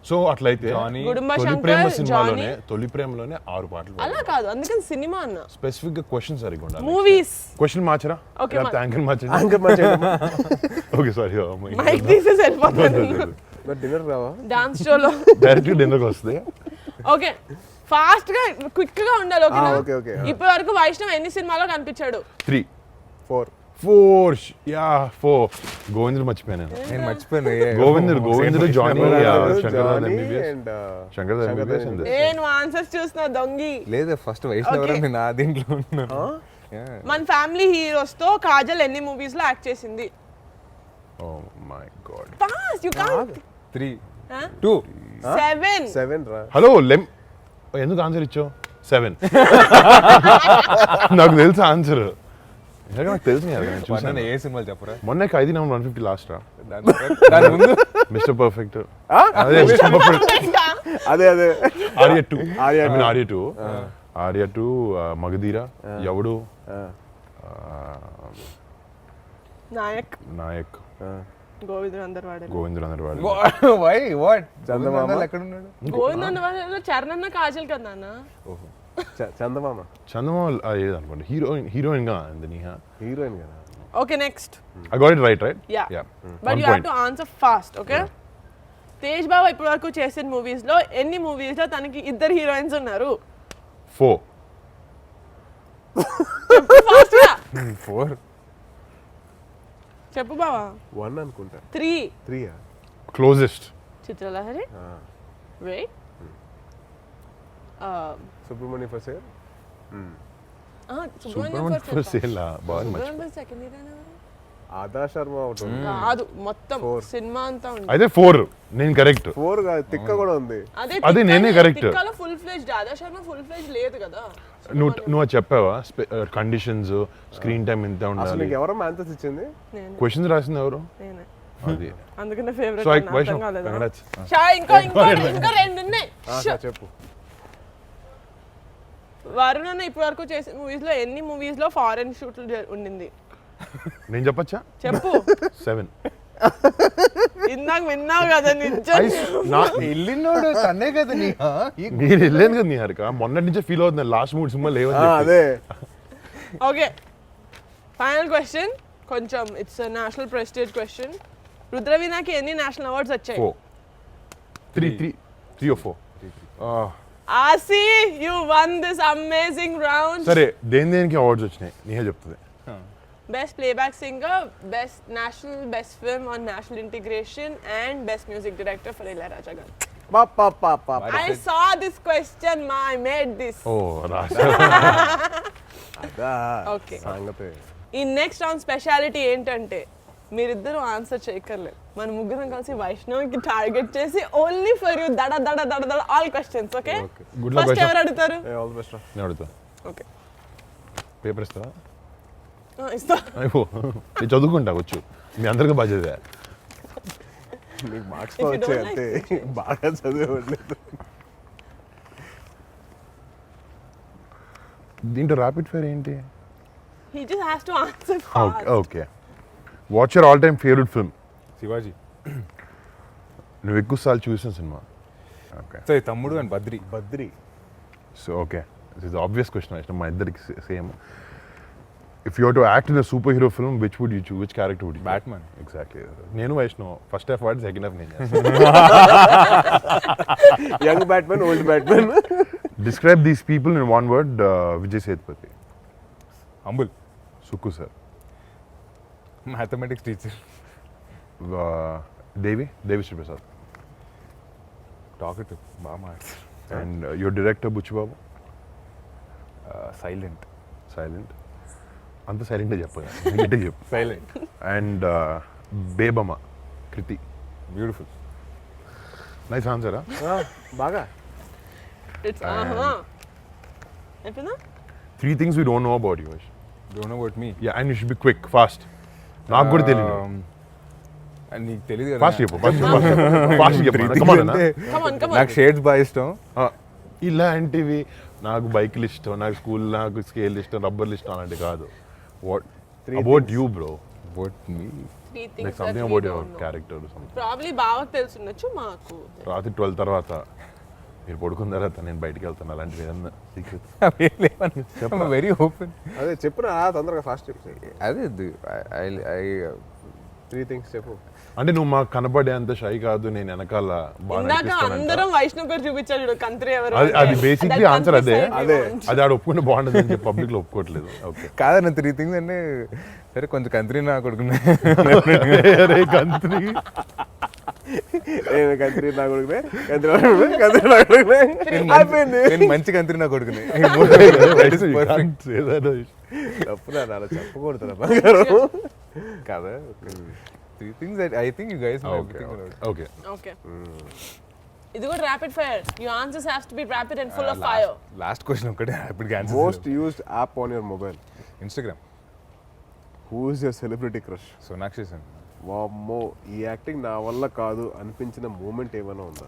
సో అట్లయితే జానీ, గుడుంబ తొలి ప్రేమ శంకర్, సినిమాలోనే జానీ. తొలి ప్రేమలోనే 6 పాటలు అలా కాదు, అందుకని సినిమా అన్న. స్పెసిఫిక్ గా క్వశ్చన్ సరిగ్గా ఉండాలి. మూవీస్ క్వశ్చన్ మార్చరా? Okay, లేకపోతే యాంకర్ మార్చండి. యాంకర్ మార్చేయండి. Okay sorry. మైక్ తీసేసి వెళ్ళిపోతుంది. మరి డిన్నర్ రావా? డాన్స్ షోలో. డైరెక్ట్ డిన్నర్కి వస్తుంది. ఓకే, ఫాస్ట్ గా క్విక్ గా ఉండాలి. ఓకేనా? Okay okay. ఇప్పటి వరకు వైష్ణవ్ ఎన్ని సినిమాలో కనిపించాడు? 3 4 4 గోవిందుడు మర్చిపోయాను నేను. నేను మర్చిపోయాను Govindudu Johnny Shankar Johnny MBBS and Shankar MBBS and ఏ నువ్వు ఆన్సర్స్ చూస్తున్నావు దొంగి. లేదు ఫస్ట్ వైష్ణవ్ Okay. నేను ఆ దీంట్లో ఉన్నాను. Yeah. మన ఫ్యామిలీ హీరోస్ తో కాజల్ ఎన్ని మూవీస్ లో యాక్ట్ చేసింది? Oh my god. Fast you can't. 3 2 7. 7 రా. హలో ఎందుకు ఆన్సర్ ఇచ్చావు? 7. నాకు తెలుసు ఆన్సర్. నాకు తెలుసు నేను చూసాను. ఏ సినిమాలు చెప్పరా? మొన్న 5 నెంబర్ 150 లాస్ట్ రా. దాని ముందు మిస్టర్ పర్ఫెక్ట్. అదే మిస్టర్ పర్ఫెక్ట్. అదే ఆర్య 2. ఆర్య ఆర్య 2 మగధీర, ఎవడు, నాయక్, గోవింద్ అందరు వాడే. గోవిందుడు అందరు వాడు. వై వాట్ చందమామ. ఎక్కడ ఉన్నాడు? గోవింద్ అన్న వాళ్ళలో చరణ్ కాజల్ కదా నాన్న. చందమామ చందమామ ఏదనుకోండి హీరోయిన్ గా ఉంది నీహా. హీరోయిన్ కదా. Okay next. I got it right? Yeah. Yeah. But One you have point. To answer fast. Okay, Tej బాబా ఇప్పటి వరకు చేసిన మూవీస్ లో ఎన్ని మూవీస్ లో తనకి 2 హీరోయిన్స్ ఉన్నారు? 4. ఫాస్ట్ గా 4 చెప్పు బావా. 1 అనుకుంటా. 3. 3 Closest. చిత్రలహరి, వెయిట్, సుబ్రహ్మణ్య ఫసే. సుబ్రహ్మణ్యం ఫర్ సేల్ బాగా మర్చి. సెకండ్ హీరోయిన్ ఆదా శర్మ ఒకటి ఉంది. కాదు, మొత్తం 4. సినిమా అంతా ఉంది. అయితే 4 నేను కరెక్ట్. 4 కాదు, తిక్క కూడా ఉంది. అదే నేనే correct. తిక్కలో ఫుల్ ఫ్లెజ్డ్, ఆదా శర్మ ఫుల్ ఫ్లెజ్డ్ లేదు కదా. నువ్వు అది చెప్పావా? కండిషన్స్, స్క్రీన్ టైం ఎంత అసలు ఉండాలి? నీకు ఎవరో ఆన్సర్స్ ఇచ్చింది? నేను క్వశ్చన్స్ రాసింది ఎవరు? నేనే. అది అందుకనే సో ఫేవరెట్ ఐ అర్థం వైష్ణవ్ కాలేదా? congrats. షా, ఇంకో 2 ఉన్నాయి. చెప్పు. వరుణ్ అన్న ఇప్పటి వరకు చేసిన మూవీస్ లో ఎన్ని మూవీస్ లో ఫారెన్ షూట్లు ఉండింది? నేను చెప్పచ్చా? చెప్పు. 7. ఇందాక విన్నావు కదా నిజం. వెళ్ళినోడు తనే కదా నీ మీరు వెళ్ళాను కదా నీ హరిక. మొన్నటి నుంచే ఫీల్ అవుతుంది లాస్ట్ 3 సినిమాలు లేవని. అదే ఓకే, ఫైనల్ క్వశ్చన్. కొంచెం ఇట్స్ నేషనల్ ప్రెస్టీజ్ క్వశ్చన్. రుద్రవీణకి ఎన్ని నేషనల్ అవార్డ్స్ వచ్చాయి? 4. 3 or 4. Aasi, you won this amazing round. సరే దేనికి అవార్డ్స్ వచ్చినాయి నీహే చెప్తుంది. Best playback singer, best national, best film on national integration and best music director for Ilaiyaraaja గారు. I saw this question, I made this. Oh Raja. Okay. సంగతి. ఈ నెక్స్ట్ రౌండ్ స్పెషాలిటీ ఏంటంటే మీరిద్దరూ ఆన్సర్ చేయక్కర్లేదు. మన ముగ్గురం కలిసి వైష్ణవ్కి టార్గెట్ చేసి ఓన్లీ ఫర్ యూ దడ దడ దడ దడ all questions. Okay, good luck first Vaishnav. ఎవరు అడుగుతారు? All the best. నేను అడుగుతా. ఓకే, పేపర్ ఇస్తావా? ఇస్తా. అయ్యో నేను చదువుకుంటా వచ్చు. మీ అందరికీ బాధ్యత. నీకు మార్క్స్ If you don't వచ్చాయి like అంతే, బాగా చదివేవాళ్ళు. దీంట్లో ర్యాపిడ్ ఫైర్ ఏంటి? He just has to answer fast. Okay. What's your all time favourite film? Shivaji. నువ్వు ఎక్కువ సార్లు చూసిన సినిమా? Okay. So Thammudu and Badri. Badri. So okay, this is obvious question అయితే మా ఇద్దరికి same. If you to act in a super hero film which would you choose? Which character would you? Batman. Exactly. నేను వైష్ణవ్ ఫస్ట్ హాఫ్ వాడి సెకండ్ హాఫ్ నేను. Young batsmen, old Batman. Describe these people in one word. Vijay Sethupathi. Humble. Sukku sir. Mathematics teacher. Devi Sri Prasad. Talkative బాగా మాట్లాడు. And your director Buchibabu. Silent. Silent. అంత సైలెంట్గా చెప్పు. చెప్పు. Silent. And Bebamma Kriti. Beautiful. Nice ఆన్సరా? బాగా. It's అయిపోయిందా? 3 things we don't know about you. Don't know about me. Yeah, and you should be quick, fast. నాకు కూడా తెలియదు. నీకు తెలియదు ఫాస్ట్ కదా. చెప్పు. ఫాస్ట్ చెప్పు. Come on, Come on, come on. నాకు షేడ్స్ బాగా ఇష్టం. ఇలాంటివి నాకు బైక్లు ఇష్టం, నాకు స్కూల్, నాకు స్కేల్ ఇష్టం, రబ్బర్లు ఇష్టం అలాంటివి కాదు. What about you bro? But me Three like things that something we about don't your know. Character. Probably బావకు తెలుసుండొచ్చు, మాకు రాత్రి 12 తర్వాత మీరు పడుకున్న తర్వాత నేను బయటికి వెళ్తాను అలాంటివి ఏదన్నా సీక్రెట్ వెరీ ఓపెన్. అదే చెప్పురా తొందరగా ఫాస్ట్ చెప్పు. అదే త్రీ థింగ్స్ చెప్పు. అంటే నువ్వు మాకు కనబడే అంత షై కాదు, నేను వెనకాల బాగా ఇందాక అనిపిస్తానంట. అందరం వైష్ణవ్ పేరు చూపించాడు చూడు, కంత్రి ఎవరు అది- అది అంటే. basically That answer country అదే. side we అదే. want. అది ఆడ ఒప్పుకుంటే బాగుండదు అని చెప్పి పబ్లిక్ లో ఒప్పుకోవట్లేదు. ఓకే కాదన్న 3 things అంటే సరే కొంచెం కంత్రి నా కొడుకునే కంత్రి నేను కంత్రి నా కొడుకునే, కంత్రి నా కొడుకునే, కంత్రి నా కొడుకునే. అయిపోయింది. నేను మంచి కంత్రి నా కొడుకునే. తప్పురా అలా చెప్పకూడదురా బంగారం. కదా 3 things that I think you guys know everything about. Okay Okay. ఇది కూడా rapid fire. Your answers have to be rapid and full of fire. Last question ఒకటే హ్యాపీగా answer. Most used app on your mobile. Instagram. Who is your celebrity crush? Sonakshi Sen. వామ్మో, ఈ యాక్టింగ్ నా వల్ల కాదు అనిపించిన మూమెంట్ ఏమైనా ఉందా?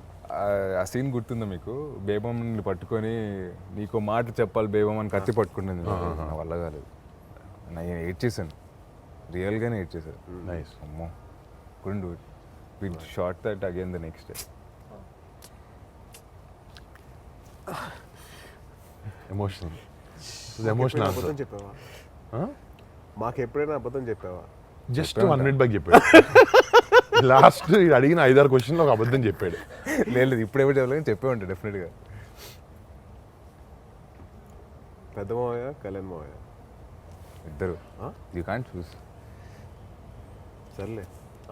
ఆ సీన్ గుర్తుందా మీకు? బేబం పట్టుకొని నీకు మాట చెప్పాలి బేబం అని కత్తి పట్టుకున్నది. నా వల్ల కాలేదు. నేను ఎయిట్ చేశాను, రియల్గానే ఎయిట్ చేశాను. నైస్. అమ్మో couldn't do it. We shot that again the next day. Emotional emotional అబద్ధం ఆన్సర్. చెప్పావా? మాకు ఎప్పుడైనా అబద్ధం చెప్పావా? జస్ట్ 1 minute బ్యాక్ చెప్పాడు. లాస్ట్ అడిగిన 5-6 క్వశ్చన్లో ఒక అబద్ధం చెప్పాడు. లేదు ఇప్పుడు ఎవరు చెప్పలేదు, చెప్పే ఉంటాడు డెఫినెట్గా. పెద్ద మావయ్య, కళ్యాణ్ మావయ్య? ఇద్దరు. యూ కాంట్ చూస్. సర్లే,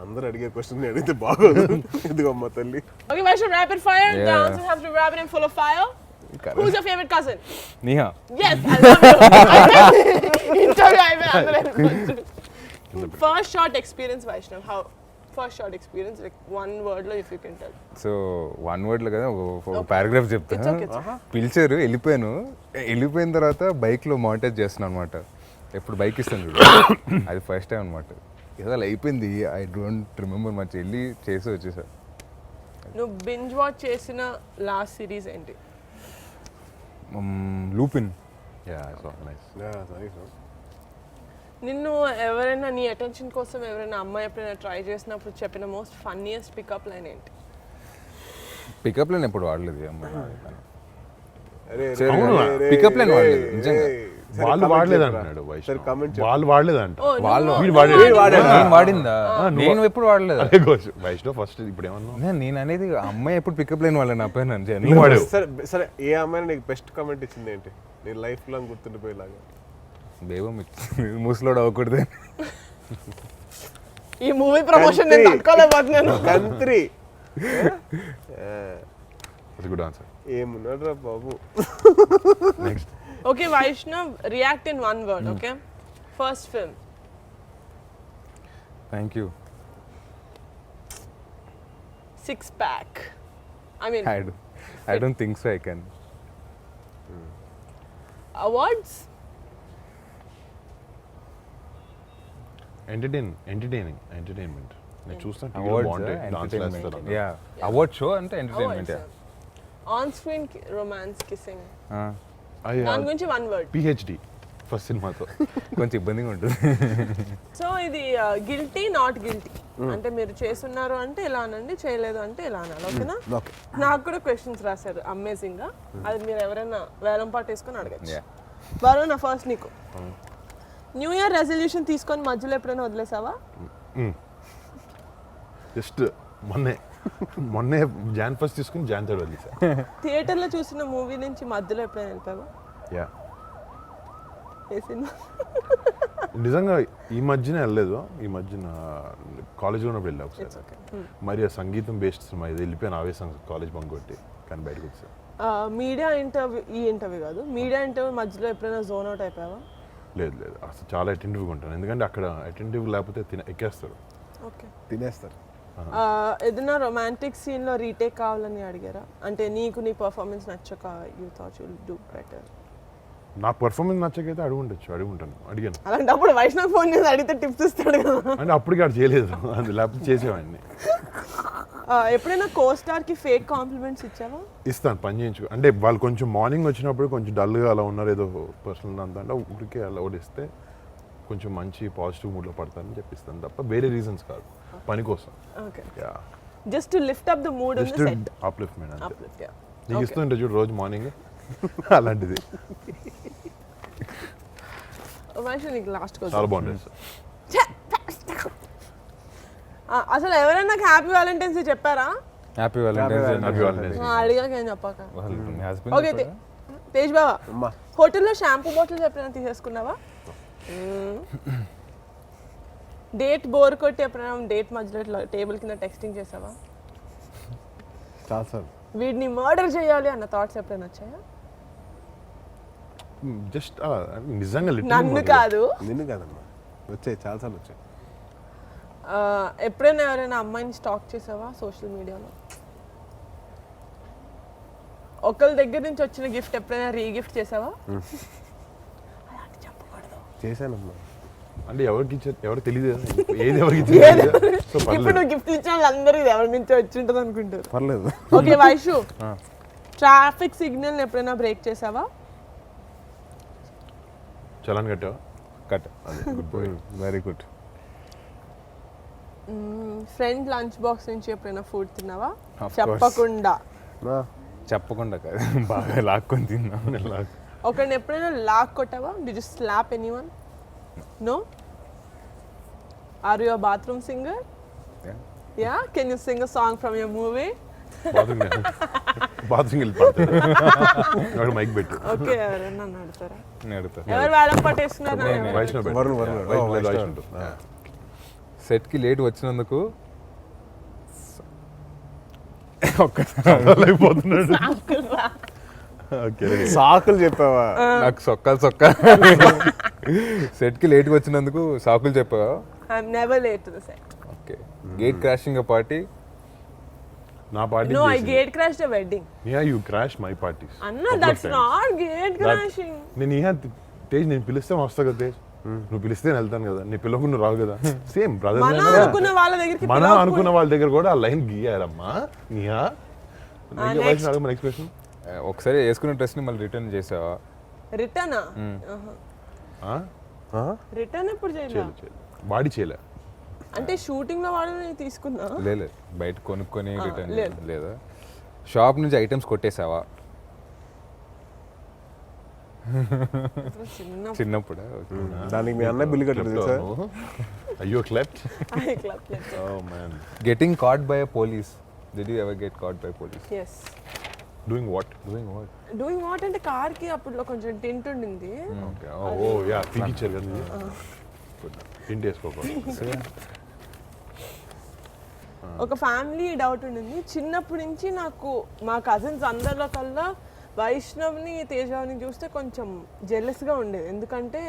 అందరూ అడిగే క్వశ్చన్ అడిగితే బాగోదు. ఇదిగో అమ్మ తల్లి. Okay, Vaishnav, rapid fire. The Yeah. answers have to be rapid and full of fire. Who's your favorite cousin? Neha. Yes, I love you. Interview అయిపోయింది. First shot experience, Vaishnav. How? First shot experience, like one word lo if you can tell. So 1 word కదా ఒక పారాగ్రాఫ్ చెప్తా. It's okay, it's okay. పిలిచారు, వెళ్ళిపోయిన తర్వాత బైక్లో మానిటర్ చేస్తున్నాను అనమాట. ఎప్పుడు బైక్ ఇస్తాను చూడు, అది ఫస్ట్ టైం అనమాట. ఏదో అలా అయిపోయింది. I don't remember much. వెళ్ళి చేసి వచ్చేసా. నువ్వు బింజ్ వాచ్ చేసిన లాస్ట్ సిరీస్ ఏంటి? లూపిన్. నైస్. నిన్ను ఎవరైనా నీ అటెన్షన్ కోసం ఎవరైనా అమ్మాయి ఎప్పుడైనా ట్రై చేసినప్పుడు చెప్పిన మోస్ట్ ఫన్నీయెస్ట్ పికప్ లైన్ ఏంటి? పికప్ లైన్ ఎప్పుడు వాడలేదు ఈ అమ్మాయి. అరే, సరే, అవునా? పికప్ లైన్ వాడలేదు నిజంగా. వాళ్ళు వాడలేదు అంటున్నాడు సరే, comment వాళ్ళు వాడలేదంట. Oh, వాళ్ళు వీడు వాడాడు. నేను వాడిందా? నేను ఎప్పుడు వాడలేదు. అదే కోచ్ వైష్ణవ్ ఫస్ట్ ఇప్పుడు ఏమన్నా నేను అనేది అమ్మాయి ఎప్పుడు పికప్ లైన్ వాళ్ళ నా పైన నువ్వు వాడావు. సరే సరే, ఏ అమ్మాయిని నీకు బెస్ట్ కామెంట్ ఇచ్చింది ఏంటి? నీ లైఫ్ లాంగ్ గుర్తుండిపోయేలాగా. బేబం ముసలోడు అవ్వకూడదు. ఈ మూవీ ప్రమోషన్ నేను తట్టుకోలేకపోతున్నాను. కంత్రి గుడ్ ఆన్సర్. ఏమున్నాడు రా బాబు. Next. Okay, Vaishnav, react in one word, okay? First film. Thank you. Six pack. I mean, I don't think so I can. awards? Entertainment. నేను చూస్తాను Awards, బాగుంటాయి, డాన్స్ entertainment. వేస్తారు. Yeah. Award show అంటే ఎంటర్టైన్మెంట్. On-screen romance kissing. అయ్యా, దాని గురించి one word. PhD ఫస్ట్ సినిమాతో. కొంచెం ఇబ్బందిగా ఉంటుంది. సో ఇది గిల్టీ నాట్ గిల్టీ అంటే మీరు చేస్తున్నారు అంటే ఇలా అనండి, చేయలేదు అంటే ఇలా అనాలి, ఓకేనా? నాకు కూడా క్వశ్చన్స్ రాశారు అమేజింగ్ గా. అది మీరు ఎవరైనా వేలం పాటు వేసుకొని అడగచ్చు. Yeah. వరుణ్, నా ఫస్ట్ నీకు. న్యూ ఇయర్ రెజల్యూషన్ తీసుకొని మధ్యలో ఎప్పుడైనా వదిలేసావా? జస్ట్ మొన్నే జాన్ ఫస్ట్ తీసుకుని జాన్ థర్డ్ వదిలేసా. థియేటర్లో చూసిన మూవీ నుంచి మధ్యలో ఎప్పుడైనా వెళ్ళిపోయావా? యా, ఏ సినిమా? నిజంగా ఈ మధ్యన వెళ్ళలేదు. ఈ మధ్యన కాలేజ్లో ఉన్నప్పుడు వెళ్ళా ఒకసారి. మరి ఆ సంగీతం బేస్డ్ సినిమా ఇది వెళ్ళిపోయాను ఆవేశం కాలేజ్ బంక్ కొట్టి, కానీ బయటకు వచ్చా. మీడియా ఇంటర్వ్యూ, ఈ ఇంటర్వ్యూ కాదు, మీడియా ఇంటర్వ్యూ మధ్యలో ఎప్పుడైనా జోన్ అవుట్ అయిపోయావా? లేదు అసలు చాలా అటెంటివ్గా ఉంటాను, ఎందుకంటే అక్కడ అటెంటివ్ లేకపోతే ఎక్కేస్తారు, ఓకే, తినేస్తారు. ఏదైనా రొమాంటిక్ సీన్లో రీటేక్ కావాలని అడిగారా? అంటే నీకు నీ పర్ఫార్మెన్స్ నచ్చక you thought you will do better. నా పర్ఫార్మెన్స్ నచ్చకైతే అడిగాను. అలాంటప్పుడు వైష్ణవ్ ఫోన్ చేసి అడిగితే టిప్స్ ఇస్తాడు కదా. అంటే అప్పటికి అక్కడ చేయలేదు, అది లేకపోతే చేసేవాడిని. ఎప్పుడైనా కో స్టార్ కి ఫేక్ కాంప్లిమెంట్స్ ఇచ్చావా? ఇస్తాను, పని చేయించు. అంటే వాళ్ళు కొంచెం మార్నింగ్ వచ్చినప్పుడు కొంచెం డల్గా అలా ఉన్నారు, ఏదో పర్సనల్ అంత అంటే ఊరికే అలా ఓడిస్తే కొంచెం మంచి పాజిటివ్ మూడ్లో పడతారని చెప్పిస్తాను తప్ప వేరే రీజన్స్ కాదు, పని కోసం. Okay, yeah, just to lift up the mood in the just set. Upliftment అంతే. Uplift, yeah. నీకు ఇస్తుంటే చూడు రోజు మార్నింగ్ అలాంటిది వైషు, నీకు లాస్ట్ చాలా క్వశ్చన్. బాగుంటుంది సార్. అసలు ఎవరైనా నాకు హ్యాపీ వ్యాలంటైన్స్ డే చెప్పారా? Happy Valentine's Happy Valentine's Day. అడిగాక ఏం చెప్పాక. హస్బెండ్ ఓకే, తేజ్ బావా, అమ్మా హోటల్లో షాంపూ బాటిల్స్ ఎప్పుడైనా తీసేసుకున్నావా? డేట్ బోర్ కొట్టి ఎప్పుడైనా డేట్ మధ్యలో ఇట్లా టేబుల్ కింద టెక్స్టింగ్ చేసావా? చాలా సార్ వీడిని మర్డర్ చేయాలి అన్న థాట్స్ ఎప్పుడైనా వచ్చాయా? జస్ట్ నిజంగా literally నన్ను మాకు కాదు, నిన్ను కాదమ్మా, వచ్చాయి చాలాసార్లు వచ్చాయి. ఎప్పుడైనా ఎవరైనా అమ్మాయిని స్టాక్ చేసావా సోషల్ మీడియాలో? ఒకళ్ళ దగ్గర నుంచి వచ్చిన గిఫ్ట్ ఎప్పుడైనా రీగిఫ్ట్ చేసావా? అలాంటి చెప్పకూడదు. చేశానమ్మా. అంటే ఎవరికి ఇచ్చారు ఎవరు తెలియదు, ఏది ఎవరికి ఇచ్చారు. సో ఇప్పుడు పర్లేదు. నువ్వు గిఫ్ట్ ఇచ్చిన వాళ్ళందరూ ఇది ఎవరి నుంచి వచ్చి ఉంటుంది అనుకుంటారు. పర్లేదు. ఓకే వైషు, ట్రాఫిక్ సిగ్నల్ ఎప్పుడైనా బ్రేక్ చేసావా? చలాన్ కట్టావా? Cut good boy. Very good. Friend lunch box నుంచి ఎప్పుడైనా ఫుడ్ తిన్నావా? Of course. చెప్పకుండా. చెప్పకుండా కాదు, బాగా లాక్కొని తిన్నాం. ఒకరిని ఎప్పుడైనా లాక్ కొట్టావా? Did you slap anyone? No? Are you a bathroom singer? Yeah? Can you sing a song from your movie? Bathroom వెళ్ళి పడతాడు మైక్ పెట్టు. ఓకే, ఎవరైనా నడతారా? నేను అడుగుతా. ఎవరు వేలం పట్టేస్తున్నారు? వైష్ణవ్ పెట్టు. వరుణ్, వరుణ్. వైష్ణవ్ ఉంటుంది. సెట్కి లేట్ వచ్చినందుకు అయిపోతున్నాడు. ఓకే, సాకులు చెప్పావా? నాకు సొక్కాలు సెట్కి లేట్గా వచ్చినందుకు సాకులు చెప్పావా? I'm never late to the set. Okay. Gate crashing party. నా party No, I gate crashed a wedding. You crash my parties. Anna, that's not gate crashing. నేను తేజ్ నేను పిలిస్తే వస్తా కదా తేజ్, నువ్వు పిలిస్తే నేను వెళ్తాను కదా, నీ పిల్లకు నువ్వు రావు కదా. సేమ్ మనం బ్రదర్ అనుకున్న వాళ్ళ దగ్గరికి మనం అనుకున్న వాళ్ళ దగ్గర కూడా ఆ లైన్ గీయారమ్మా. Niya next question. ఒకసారి వేసుకున్న డ్రెస్ని మళ్ళీ రిటర్న్ చేసావా? రిటర్న్ రిటర్న్ ఎప్పుడు చేయలే. బాడీ చేయలే. అంటే షూటింగ్ లో వాళ్ళని తీసుకున్నా. లేదు, బయట కొనుక్కొని రిటర్న్ లేదు. లేదా? షాప్ నుంచి ఐటమ్స్ కొట్టేసావా చిన్న చిన్నప్పుడు? దానికి మీ అన్నయ్య బిల్లు కట్టాడు సార్. అయ్యో క్లెప్ట్. Club. Oh man. Getting caught by police. Did you ever get caught by police? Yes. Doing what? Doing what అంటే కార్ కి అప్పుడు కొంచెం టింట్ ఉండింది. ఓకే. ఓ యా, పీకిచ్చారు కదా. టింట్ వేసుకోకూడదు. ఒక ఫ్యామిలీ డౌట్ ఉండింది చిన్నప్పటి నుంచి నాకు. మా కజిన్స్ అందరిలో కల్లా వైష్ణవ్ని తేజాని చూస్తే కొంచెం జెలస్గా ఉండేది. ఎందుకంటే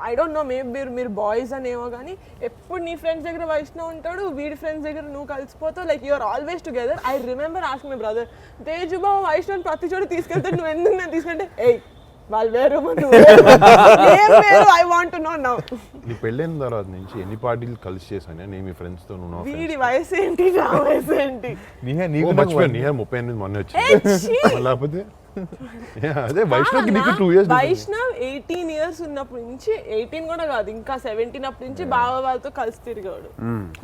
ఐ డోంట్ నో, మేబీ మీరు బాయ్స్ అనేమో కానీ ఎప్పుడు నీ ఫ్రెండ్స్ దగ్గర వైష్ణవ్ ఉంటాడు, వీడి ఫ్రెండ్స్ దగ్గర నువ్వు కలిసిపోతావు. Like you're always together. I remember ask my brother, Teju బాబు వైష్ణవ్ ప్రతి చోట తీసుకెళ్తాడు, నువ్వు ఎందుకు నేను తీసుకుంటే ఏయ్ వాళ్ళు వేరు I want to no now. నీ పెళ్ళైన తర్వాత నుంచి ఎన్ని పార్టీలు కలిసి చేశాను నేను మీ ఫ్రెండ్స్ తో? నువ్వు వీడి వయసు ఏంటి, నా వయసు ఏంటి? మర్చిపోయాను. నీ 38 మొన్న వచ్చింది లేకపోతే అదే వైష్ణవ్కి నీకు 2 years. వైష్ణవ్ 18 years ఉన్నప్పటి నుంచి, 18 కూడా కాదు ఇంకా 17 అప్పటి నుంచి బావ వాళ్ళతో కలిసి తిరిగాడు.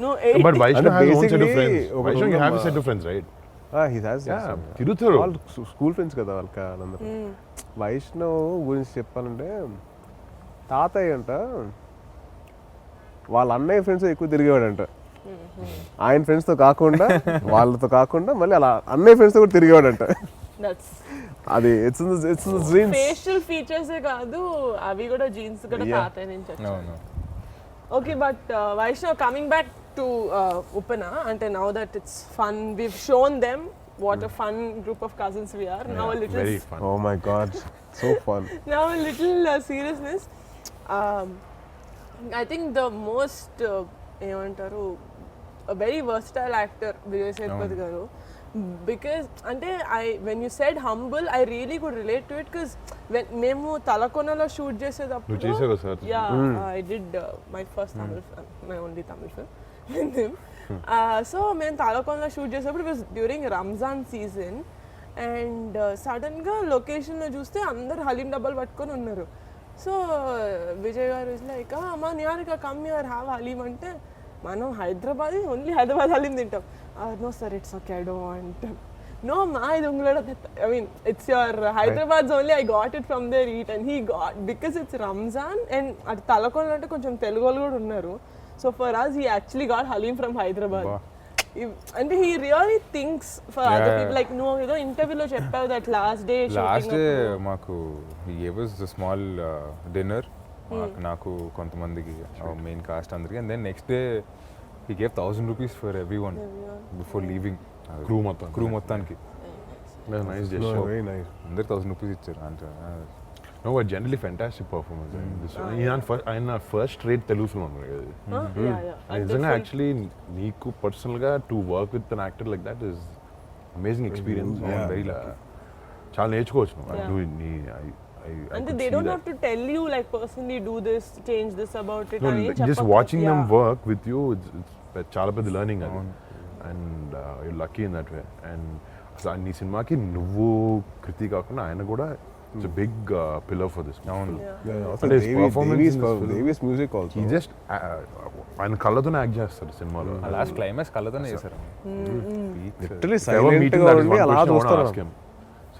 నువ్వు but Vaishnav has own set of basically friends. ఒక వైష్ణవ్ కుటుంబం. have a set of friends, right? తిరుగుతారు వాళ్ళు స్కూల్ ఫ్రెండ్స్ కదా వాళ్ళందరూ. వైష్ణవ్ గురించి చెప్పాలంటే తాతయ్య అంట వాళ్ళ అన్నయ్య ఫ్రెండ్స్ ఎక్కువ తిరిగేవాడంట. ఆయన ఫ్రెండ్స్తో కాకుండా వాళ్ళతో కాకుండా మళ్ళీ అలా అన్నయ్య ఫ్రెండ్స్తో కూడా తిరిగేవాడంట. అది ఇట్స్ జీన్స్. ఫేషియల్ ఫీచర్స్ కాదు అవి కూడా, జీన్స్ కూడా తాతయ్య నుంచి వచ్చాయి. Okay, but Vaishnav coming back to Upana, and now that it's fun, we've shown them what a fun group of cousins we are. Now a little very fun. Oh my god, so fun. Now a little seriousness. I think the most a very versatile actor Vijay Sethupathi garu, because ante when you said humble, I really could relate to it, because when memu Talakonalo shoot chesedappudu, నువ్వు చేసావు కదా sir. yeah, I did my first Tamil film, my only Tamil film with him. So మేము తాలకొండలో షూట్ చేసేప్పుడు it was during Ramzan season and సడన్గా లొకేషన్లో చూస్తే అందరు హలీం డబ్బాలు పట్టుకొని ఉన్నారు. సో విజయ్ గారు ఇస్ లైక్ అమ్మా Niharika come your have haleem అంటే మనం హైదరాబాద్ ఓన్లీ హైదరాబాద్ హలీం తింటాం. No sir it's okay I don't want. No, ma, I mean, it's your Hyderabad's only. I got it from their eat, and he got because it's Ramzan and at Talakonda ante koncham Telugu vallu kuda unnaru. So for us, he actually got halim from Hyderabad. And he really thinks for other people. Like no, you know, interview lo cheppavu that last day మాకు he gave us a small dinner. నాకు కొంతమందికి మెయిన్ కాస్ట్ అందరికి, and then next day he gave 1,000 rupees for everyone before leaving. Crew మొత్తానికి నైస్ జెస్చర్, వెరీ నైస్. అందరికి 1,000 రూపీస్ ఇచ్చారు అంటే. No but generally fantastic performance. ఆయన ఫస్ట్ రేట్ తెలుగు ఫిల్మ్ అన్నారు కదా నిజంగా. యాక్చువల్లీ నీకు పర్సనల్గా to work with an actor like that is amazing experience. Very చాలా నేర్చుకోవచ్చు. And they don't have to tell you like personally do this, change this about it. Just watching them work with you, it's చాలా పెద్ద లెర్నింగ్ అది. And you lucky in that way. And అసలు నీ సినిమాకి నువ్వు కృతి కాకుండా ఆయన కూడా it's big pillar for this. Davis music also. Just ఆయన కళ్ళతోనే యాక్ట్ చేస్తారు సినిమాలో. లాస్ట్ క్లైమాక్స్ కళ్ళతోనే చేశారు. Literally silent గా ఉండి అలా చూస్తారు.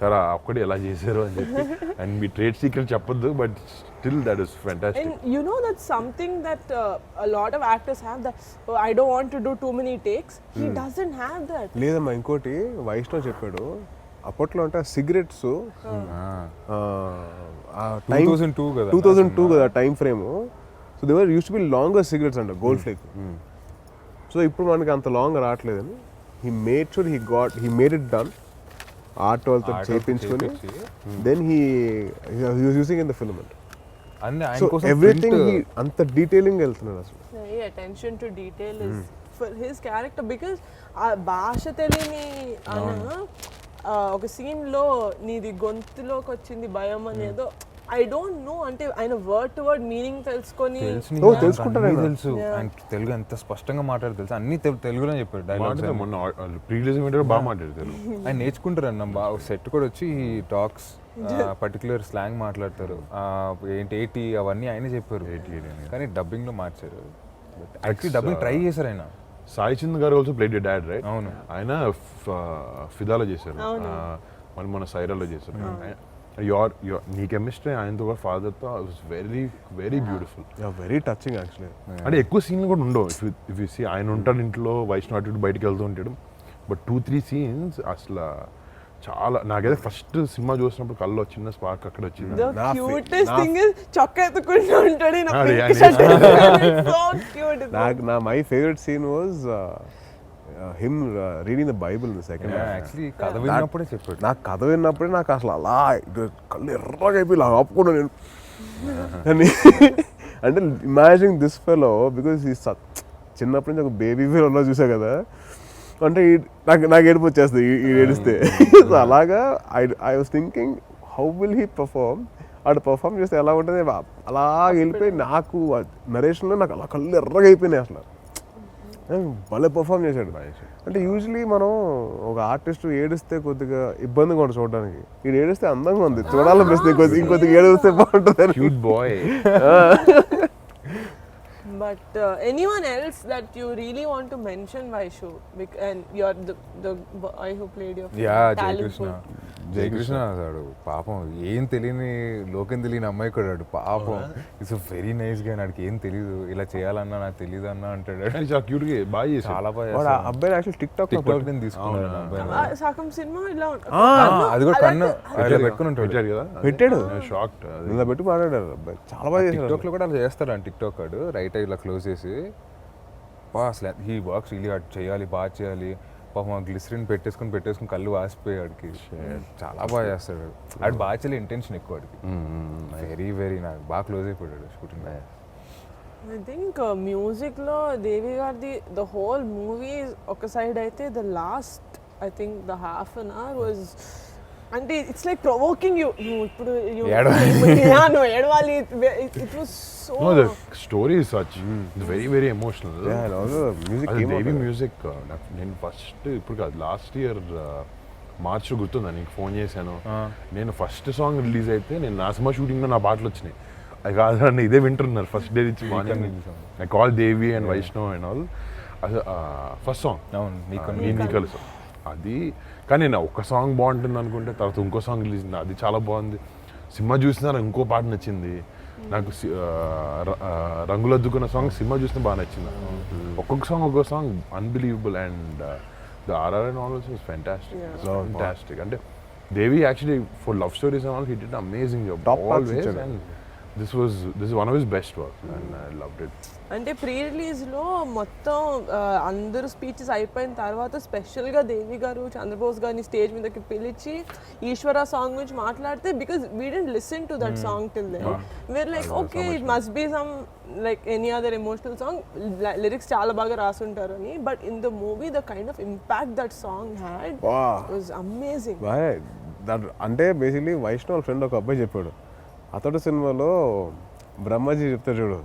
సార్ అక్కడే ఎలా చేశారు అని చెప్పి. అండ్ మీ ట్రేడ్ సీక్రెట్ చెప్పొద్దు, but still that is fantastic. And you know that's something that a lot of actors have, that I don't want to do too many takes. He doesn't have that. లేదమ్మా, ఇంకోటి వైష్ణవ్ చెప్పాడు అప్పట్లో అంటే సిగరెట్స్ 2002 కదా time frame. So they were use to be longer cigarettes అంట, గోల్డ్ ఫ్లేక్. సో ఇప్పుడు మనకి అంత లాంగ్ రావట్లేదని he made sure he made it done. Art వాళ్ళతో చేయించుకొని then he was using in the film. So everything అంత డీటెయిలింగ్ వెళ్తున్నాడు అసలు. Very attention to detail is for his character, because భాష తెలియని అన్న ఒక సీన్ లో నీది గొంతులోకి వచ్చింది భయం అనేదో ఐ డోంట్ నో, అంటే ఆయన వర్డ్ టు వర్డ్ మీనింగ్ తెలుసుకొని తెలుసుకుంటారు. తెలుసు ఆయన తెలుగు ఎంత స్పష్టంగా మాట్లాడు తెలుసు, అన్ని తెలుగులో చెప్పారు డైలాగ్స్. మొన్న ప్రీవియస్ బాగా మాట్లాడతారు ఆయన నేర్చుకుంటారు అన్న. బాగా సెట్ కూడా వచ్చి టాక్స్ పర్టికులర్ స్లాంగ్ మాట్లాడతారు. ఏంటి అవన్నీ ఆయన చెప్పారు, కానీ డబ్బింగ్ లో మార్చారు. యాక్చువల్లీ డబ్బింగ్ ట్రై చేశారు ఆయన. సాయి చంద్ గారు ఆల్సో ప్లేడ్ డాడ్ రైట్. అవును, ఆయన ఫిదాలో చేశారు, మళ్ళీ మన సైరాలో చేశారు. నీ కెమిస్ట్రీ ఆయనతో కూడా ఫాదర్తో was very very beautiful, very touching actually. అంటే ఎక్కువ సీన్లు కూడా ఉండవు. ఇఫ్ యూ సీ ఆయన ఉంటాడు ఇంట్లో, వైష్ణవ్ అటు బయటకు వెళ్తూ ఉంటాడు, బట్ 2-3 సీన్స్ అసలు చాలా నాకైతే ఫస్ట్ సినిమా చూసినప్పుడు కళ్ళు చిన్న స్పార్క్ అక్కడ వచ్చింది. The cutest thing is చొక్కా ఎత్తుకుంటూ ఉంటాడు. నా my favourite scene was him reading the bible the second. Actually కథ విన్నప్పుడే చెప్పాడు. నాకు కథ విన్నప్పుడే నాకు అసలు అలా కళ్ళు ఎర్రగా అయిపోయి అలా ఆపుకున్నా నేను. అంటే ఇమాజిన్ దిస్ ఫెలో, బికాస్ ఈ చిన్నప్పటి నుంచి ఒక బేబీ ఫెలో చూసా కదా, అంటే నాకు ఏడుపు వచ్చేస్తుంది ఈ ఏడిస్తే. సో అలాగా I was thinking how will he perform. అటు పర్ఫార్మ్ చేస్తే ఎలా ఉంటుంది, అలా వెళ్ళిపోయి నాకు నరేషన్లో నాకు అలా కళ్ళు ఎర్రగా అయిపోయినాయి అసలు. భలే పర్ఫార్మ్ చేశాడు. అంటే యూజువలీ మనం ఒక ఆర్టిస్ట్ ఏడిస్తే కొద్దిగా ఇబ్బందిగా ఉంటుంది చూడడానికి, ఇది ఏడిస్తే అందంగా ఉంది చూడాలనిపిస్తుంది, ఇంకొద్దిగా ఏడిస్తే బాగుంటుంది. Cute boy. But anyone else that you really want to mention, Vaishu, and you're the boy who played your Jayakrishna వాడు పాపం ఏం తెలియని లోకం తెలియని అమ్మాయి కూడా పాపం. ఇట్స్ వెరీ నైస్ గా. నాకు ఏం తెలియదు, ఇలా చేయాలన్నా నాకు తెలియదు అన్న అంటాడు. చాలా బాగా అబ్బాయి యాక్చువల్లీ టిక్ టాక్ నేను తీసుకున్నాను. సగం సినిమా ఇలా అది కూడా కన్ను అలా పెట్టుకుని ఉంటాడు కదా, పెట్టాడు షాక్డ్ ఇలా పెట్టి మాట్లాడారు అబ్బాయి. చాలా బాగా టిక్ టాక్ లో కూడా అలా చేస్తాడు అని. టిక్ టాక్ వాడు రైట్ ఇలా క్లోజ్ చేసి అసలు హీ వర్క్స్ రియలీ హార్డ్, చేయాలి బాగా చేయాలి. పాపం గ్లిసరిన్ పెట్టేసుకుని కళ్ళు వాసిపోయి వాడికి. చాలా బాగా చేస్తాడు ఆడు. బాగా చేయాలి ఇంటెన్షన్ ఎక్కువ వాడికి. వెరీ వెరీ నాకు బాగా క్లోజ్ అయిపోయాడు షూటింగ్. ఐ థింక్ మ్యూజిక్లో దేవి గారిది ద హోల్ మూవీ ఒక సైడ్ అయితే the last I think the half an hour was అంటే ఇట్స్ లైక్ ప్రొవోకింగ్ యూ నువ్వు ఇప్పుడు నువ్వు ఏడవాలి. It was so No, the story is such. It's very, very emotional. Yeah, and also music అది came out Devi of it. Music నేను ఫస్ట్ ఇప్పుడు కాదు లాస్ట్ ఇయర్ మార్చ్ గుర్తుందా నీకు ఫోన్ చేశాను. నేను ఫస్ట్ సాంగ్ రిలీజ్ అయితే నేను నా సినిమా షూటింగ్లో నా పాటలు వచ్చినాయి. అది కాదు ఇదే వింటున్నారు ఫస్ట్ డే నుంచి morning. I call Devi and Vaishnav and all. అది ఫస్ట్ సాంగ్ నీ కలుసు అది. కానీ నేను ఒక సాంగ్ బాగుంటుంది అనుకుంటే తర్వాత ఇంకో సాంగ్ రిలీజ్ అయింది, అది చాలా బాగుంది. సినిమా చూసినా నాకు ఇంకో పాట నచ్చింది. నాకు రంగులద్దుకున్న సాంగ్ సినిమా చూస్తే బాగా నచ్చింది. ఒక్కొక్క song unbelievable and the RR and all also is fantastic. అంటే Devi actually for love stories and all he did amazing job Top marks always. ఇచ్చాడు. And this is one of his best work and I loved it. అంటే ప్రీ రిలీజ్లో మొత్తం అందరూ స్పీచెస్ అయిపోయిన తర్వాత స్పెషల్గా దేవి గారు చంద్రబోస్ గారిని స్టేజ్ మీదకి పిలిచి ఈశ్వర సాంగ్ గురించి మాట్లాడితే because we didn't listen to that song till then we are like okay it must be some like any other emotional song, lyrics చాలా బాగా రాసుంటారు అని. But in the movie the kind of impact that song had was amazing. అంటే బేసిక్లీ వైష్ణవ్ ఫ్రెండ్ ఒక అబ్బాయి చెప్పాడు, అతడు సినిమాలో బ్రహ్మాజీ చెప్తాడు చూడు,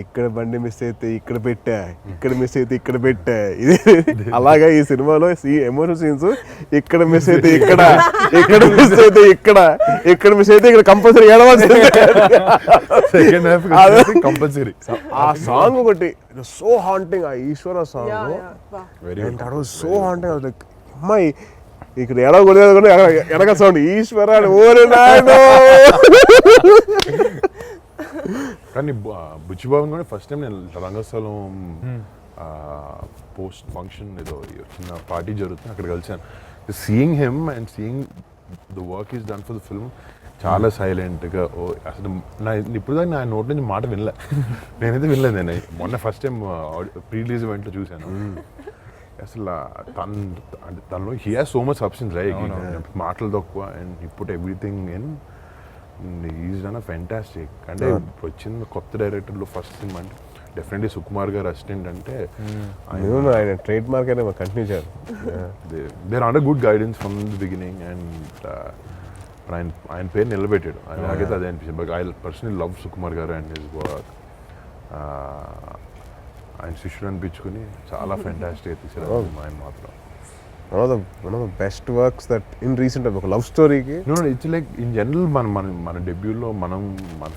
ఇక్కడ బండి మిస్ అయితే ఇక్కడ పెట్టా, ఇక్కడ మిస్ అయితే ఇక్కడ పెట్టా. ఇది అలాగా ఈ సినిమాలో ఎమోషనల్ సీన్స్ ఇక్కడ మిస్ అయితే ఇక్కడ, ఇక్కడ మిస్ అయితే ఇక్కడ, ఇక్కడ మిస్ అయితే ఇక్కడ కంపల్సరీ ఏడవలసిందే. Second half compulsory. ఆ సాంగ్ ఒకటి సో హాంటింగ్, ఆ Eeshwara song very so haunting. Like అమ్మాయి ఇక్కడ ఎడగొడేది కూడా ఎనక సౌండ్ ఈశ్వర ఓరే నాయనో. కానీ బుచ్చిబాబు కూడా ఫస్ట్ టైం నేను రంగస్థలం పోస్ట్ ఫంక్షన్ ఏదో చిన్న పార్టీ జరుగుతుంది అక్కడ కలిసాను. Seeing him and seeing the work is done for the film చాలా సైలెంట్గా. అసలు ఇప్పుడు దాకా నా నోటి నుంచి మాట వినలే, నేనైతే వినలేదు. నేను మొన్న ఫస్ట్ టైం ప్రీ రిలీజ్ ఈవెంట్లో చూశాను. అసలు తనలో he has so much substance right, మాటలు తక్కువ and he put everything in. Is done a fantastic. అంటే వచ్చిన కొత్త డైరెక్టర్లో ఫస్ట్ సినిమా అంటే డెఫినెట్లీ సుకుమార్ గారు అసిస్టెంట్ అంటే ఆయన ట్రేడ్ మార్క్ అయినా కంటిన్యూ చేయాలి. There under good guidance from the beginning and ఆయన పేరు నిలబెట్టాడు. నాకైతే అదే అనిపించింది. But I personally love Sukumar గారు అండ్ హిస్ వర్క్. ఆయన శిష్యుడు అనిపించుకుని చాలా ఫెంటాస్టిక్ తీసారు ఆయన మాత్రం. one of the best works that in recent time ఒక లవ్ స్టోరీకి ఇట్స్ లైక్ ఇన్ జనరల్ మన డెబ్యూలో మన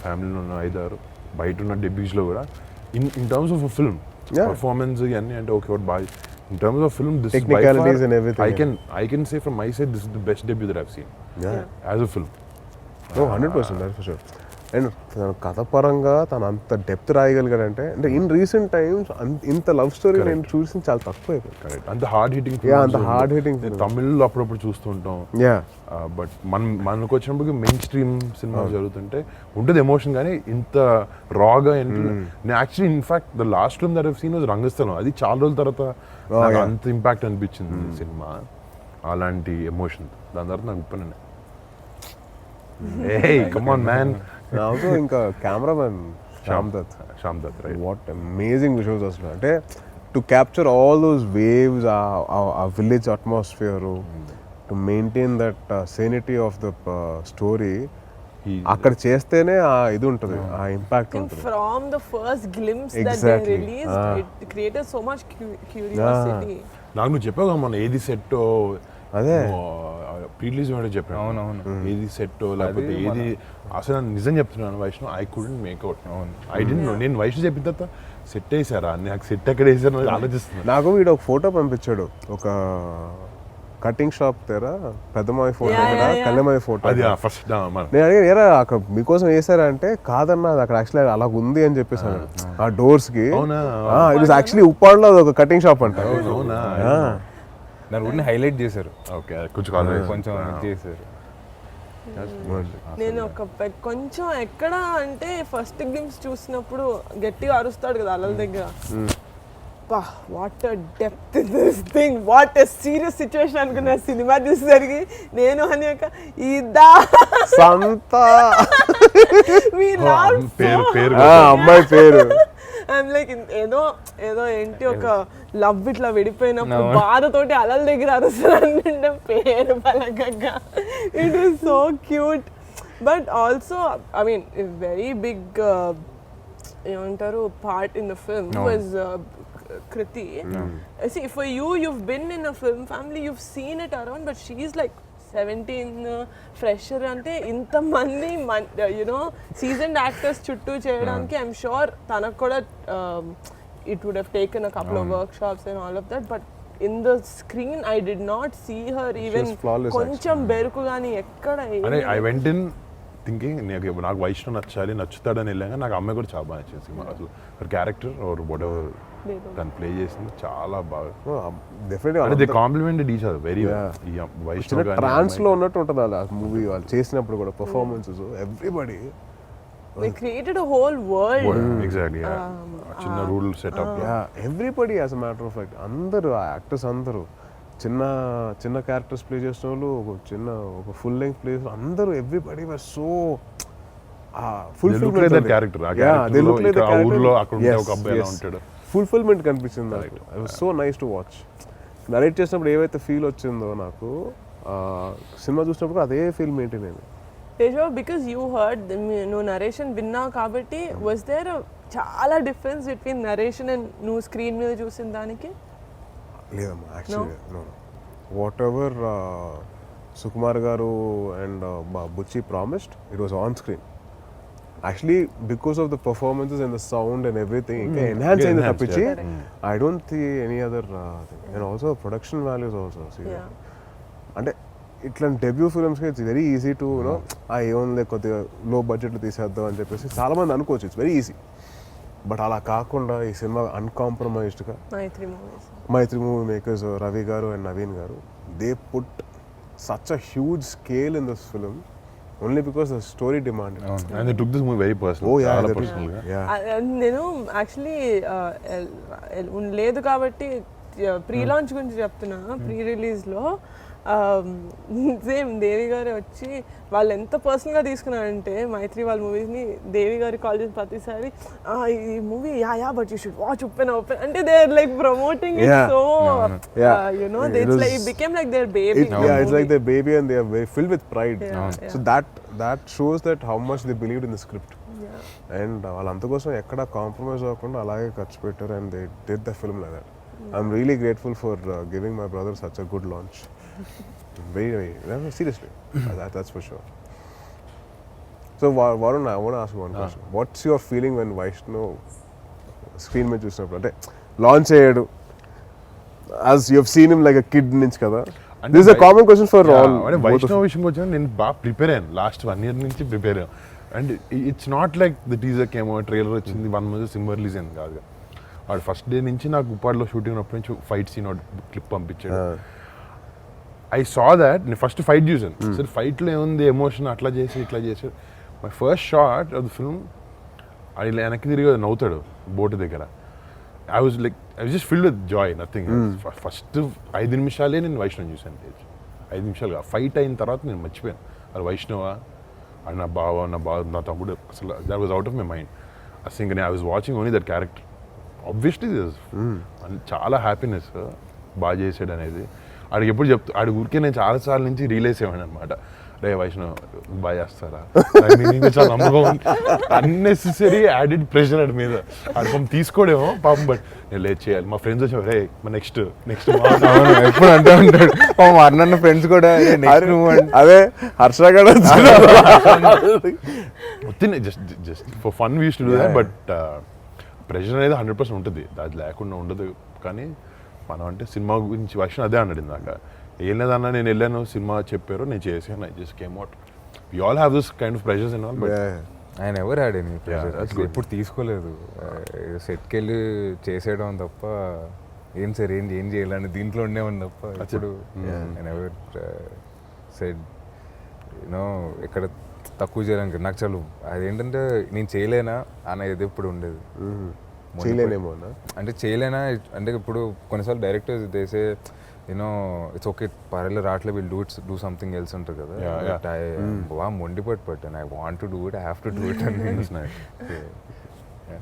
ఫ్యామిలీలో ఉన్న 5-6 బయట ఉన్న డెబ్యూస్లో కూడా in terms of film performance ఇవన్నీ అంటే okay boy in terms of film this technicalities and everything. I can say from my side this is the best debut that I've seen as a film. 100% that's for sure. And తన కథ పరంగా తను అంత డెప్త్ రాయగలిగాడంటే అంటే ఇన్ రీసెంట్ టైమ్స్ ఇంత లవ్ స్టోరీ నేను చూసింది చాలా తక్కువ అయిపోయింది. కరెక్ట్. అంత హార్డ్ హిట్టింగ్ అంత హార్డ్ హిట్టింగ్ తమిళ్లో అప్పుడప్పుడు చూస్తుంటాం. బట్ మనకు వచ్చినప్పుడు మెయిన్ స్ట్రీమ్ సినిమా జరుగుతుంటే ఉంటుంది ఎమోషన్, కానీ ఇంత రాగా నేను actually in fact the last film that I've seen was Rangasthalam. అది చాలా రోజుల తర్వాత నాకు అంత ఇంపాక్ట్ అనిపించింది సినిమా, అలాంటి ఎమోషన్. దాని తర్వాత నాకు ఇప్పుడు కమ్ ఆన్ మ్యాన్. ఆల్సో ఇంకా cameraman Shyam Dutt right. What amazing visuals అసలు. అంటే to capture all those waves, ఆ village atmosphere, to maintain that sanity of the story అక్కడ చేస్తేనే ఆ ఇది ఉంటుంది, ఆ ఇంపాక్ట్ ఉంటుంది. From the first glimpse that they released, it created so much curiosity. నాకు నువ్వు చెప్పావు కదా మన ఏది సెట్ అదే ప్రీలీజ్ చెప్పాను. అవునవును. ఏది సెట్ లేకపోతే ఏది అసలు నేను నిజం చెప్తున్నాను Vaishnav, I couldn't make out. I didn't know. నేను వైష్ణవ్ చెప్పిన తర్వాత సెట్ వేసారా, నాకు సెట్ ఎక్కడ వేసారు ఆలోచిస్తున్నాను. నాకు వీడు ఒక ఫోటో పంపించాడు, ఒక కటింగ్ షాప్ దగ్గర పెద్దమావి ఫోటో, కళ్యామావి ఫోటో. అది ఫస్ట్ నేను అడిగాను ఏరా అక్కడ మీకోసం వేసారా అంటే కాదన్నా అది అక్కడ యాక్చువల్లీ అలా ఉంది అని చెప్పేసాను. ఆ డోర్స్ కి ఇట్ వాస్ యాక్చువల్లీ ఉప్పాడులో ఒక కటింగ్ షాప్ అంట. దాని గురించి హైలైట్ చేశారు. ఓకే కొంచెం చేశారు. నేను కొంచెం ఎక్కడ అంటే ఫస్ట్ గ్లిమ్స్ చూసినప్పుడు గట్టిగా అరుస్తాడు కదా అలల దగ్గర, what depth this thing, what serious situation అనుకున్నా. సినిమా చూసేసరికి నేను అని ఒక ఇదా సంత పేరు అమ్మాయి పేరు ఐఎమ్ లైక్ ఏదో ఏదో ఏంటి ఒక లవ్ ఇట్లా విడిపోయినప్పుడు బాధతోటి అలల దగ్గర అరుస్తారంటే పేరు పలకగా it is so cute but also I mean very big ఏమంటారు part in the film was Kriti. See, for you, you've been in a film family, you've seen it around, but she's like 17 fresher ante inta mandi you know seasoned actors chuttu cheyadaniki I'm sure tanaku kuda it would have taken a couple of workshops and all of that, but in the screen I did not see her even koncham beruku gaani ekkada I went in thinking నాకు వైష్ణవ్ నచ్చాలి నచ్చుతాడని వెళ్ళాక నాకు అమ్మాయి కూడా చాలా బాగా నచ్చింది సినిమా అసలు క్యారెక్టర్ ఆర్ వాట్ ఎవర్ తను ప్లే చేసింది చాలా బాగా డెఫినెట్గా they complemented each other very Vaishnav trance లో ఉన్నట్టు ఉంటుంది అలా మూవీ వాళ్ళు చేసినప్పుడు కూడా performances everybody they created a whole world exactly చిన్న rule setup everybody as a matter of fact అందరూ ఆ యాక్టర్స్ అందరూ చిన్న చిన్న క్యారెక్టర్స్ ప్లే చేసిన వాళ్ళు ఒక ఫుల్ లెంగ్త్ ప్లే అందరూ ఎవ్రీబడి వర్ సో ఫుల్ఫిల్మెంట్ కనిపించింది నాకు. It was so nice to watch. Narrate చేసినప్పుడు ఏవైతే ఫీల్ వచ్చిందో నాకు సినిమా చూసినప్పుడు అదే ఫీల్ మెయింటైన్ అయింది. Tejo, because you heard no narration విన్నా కాబట్టి was there చాలా డిఫరెన్స్ బిట్వీన్ నరేషన్ అండ్ నువ్వు స్క్రీన్ మీద చూసిన దానికి? లేదమ్మా actually no whatever Sukumar గారు and Buchi promised it was on screen. Actually because of the performances and the sound and everything ఇంకా ఎన్హాన్స్ అయింది తప్పించి I don't think any other thing. And also production values also అంటే ఇట్లాంటి డెబ్యూ ఫిల్మ్స్కి it's very easy to you know ఏముంది కొద్దిగా లో బడ్జెట్లో తీసేద్దాం అని చెప్పేసి చాలామంది అనుకోవచ్చు, ఇట్స్ వెరీ ఈజీ. బట్ అలా కాకుండా ఈ సినిమా అన్కాంప్రమైజ్డ్గా మైత్రి మూవీ మేకర్స్ రవి గారు అండ్ నవీన్ గారు they put such a huge scale in this film only because the story demand. And they took this movie very personal. Oh, yeah, చాలా that personal గా. నేను యాక్చువల్లీ లేదు కాబట్టి ప్రీ లాంచ్ గురించి చెప్తున్నా. ప్రీ రిలీజ్లో సేమ్ దేవి గారు వచ్చి వాళ్ళు ఎంత పర్సనల్గా తీసుకున్నారంటే మైత్రి వాళ్ళ మూవీస్ని దేవి గారి కాల్ చేసిన ప్రతిసారి ఈ movie yeah but you should watch open అంటే they are like promoting it so you know it's like it became like their baby. It's like their baby and they are very filled with pride. So that shows that how much they believed in the script. And వాళ్ళంత కోసం ఎక్కడ కాంప్రమైజ్ అవ్వకుండా అలాగే ఖర్చు పెట్టారు and they did the film like that. I'm really grateful for giving my brother such a good launch. Very seriously, that's for sure. So Varun, I want to ask you one question. What's your feeling when Vaishnav screen మీద చూసినప్పుడు అంటే లాంచ్ అయ్యాడు, as you have seen him like a kid నుంచి కదా? This is a common question for all. అంటే వైష్ణవ్ విషయం వచ్చిన నేను బాగా ప్రిపేర్ అయ్యాను, లాస్ట్ 1 year నుంచి ప్రిపేర్ అయ్యాను. And it's not like the teaser కేమో ట్రైలర్ వచ్చింది 1 month సినిమా రిలీజ్ అయింది కాదు. వాడు ఫస్ట్ డే నుంచి నాకు ఉప్పాడులో షూటింగ్ ఉన్నప్పటి నుంచి ఫైట్ సీన్ క్లిప్ పంపించాడు. ఐ సా దాట్ నేను ఫస్ట్ ఫైట్ చూసాను. సరే ఫైట్లో ఏముంది ఎమోషన్ అట్లా చేసి ఇట్లా చేసి my first shot of the film అది వెనక్కి తిరిగి నవ్వుతాడు బోటు దగ్గర. I was just filled with Joy, nothing. First 5 నిమిషాలే నేను వైష్ణవ్ చూసాను. 5 నిమిషాలుగా ఫైట్ అయిన తర్వాత నేను మర్చిపోయాను అది వైష్ణవా అని. నా బావ నా తమ్ముడు అసలు that was out of my mind. అసలు I was watching only that character. Obviously చాలా హ్యాపీనెస్ బాగా చేసాడు అనేది. ఆడికి ఎప్పుడు ఆడి ఊరికే నేను చాలాసార్లు నుంచి రియలైజ్ అయ్యాను అనమాట. రే వైష్ణవ్ బాగా చేస్తారా, చాలా నమ్మకం. అన్నెసెసరీ యాడెడ్ ప్రెషర్ ఆడి మీద. ఆడి పాపం తీసుకోడేమో పాపం, బట్ నేను లేట్ చేయాలి. మా ఫ్రెండ్స్ వచ్చి రే నెక్స్ట్ ఎప్పుడు అంటూ ఉంటాడు పాపం. అన్న ఫ్రెండ్స్ కూడా అదే హర్ష కూడా just for fun we used to do that. But pressure అనేది 100% ఉంటుంది, అది లేకుండా ఉండదు. కానీ మనం అంటే సినిమా గురించి వైష్ణవ్ అదే అన్నాడు ఇందాక, ఏం లేదన్నా నేను వెళ్ళాను సినిమా చెప్పారు నేను చేసాను, I just came out. We all have this kind of pressures and all. But ఆయన ఎవరు ఆడని అసలు ఎప్పుడు తీసుకోలేదు. సెట్కి వెళ్ళి చేసేయడం తప్ప ఏం సార్ ఏం చేయాలని దీంట్లో ఉండేవాడిని తప్ప ఇప్పుడు ఆయన ఎవరు సెట్ యూనో ఎక్కడ తక్కువ చేయడానికి నాకు చాలు. అదేంటంటే నేను చేయలేనా అనేది ఎప్పుడు ఉండేది. చేయలేనేమో అంటే చేయలేనా అంటే ఇప్పుడు కొన్నిసార్లు డైరెక్టర్స్ చేసే యూనో ఇట్స్ ఓకే పర్లేదు రావట్లే విల్ డూ సంథింగ్ ఎల్స్ అంటారు కదా. బాగా మొండిపట్టు పట్టాను. I want to do it, I have to do it అని.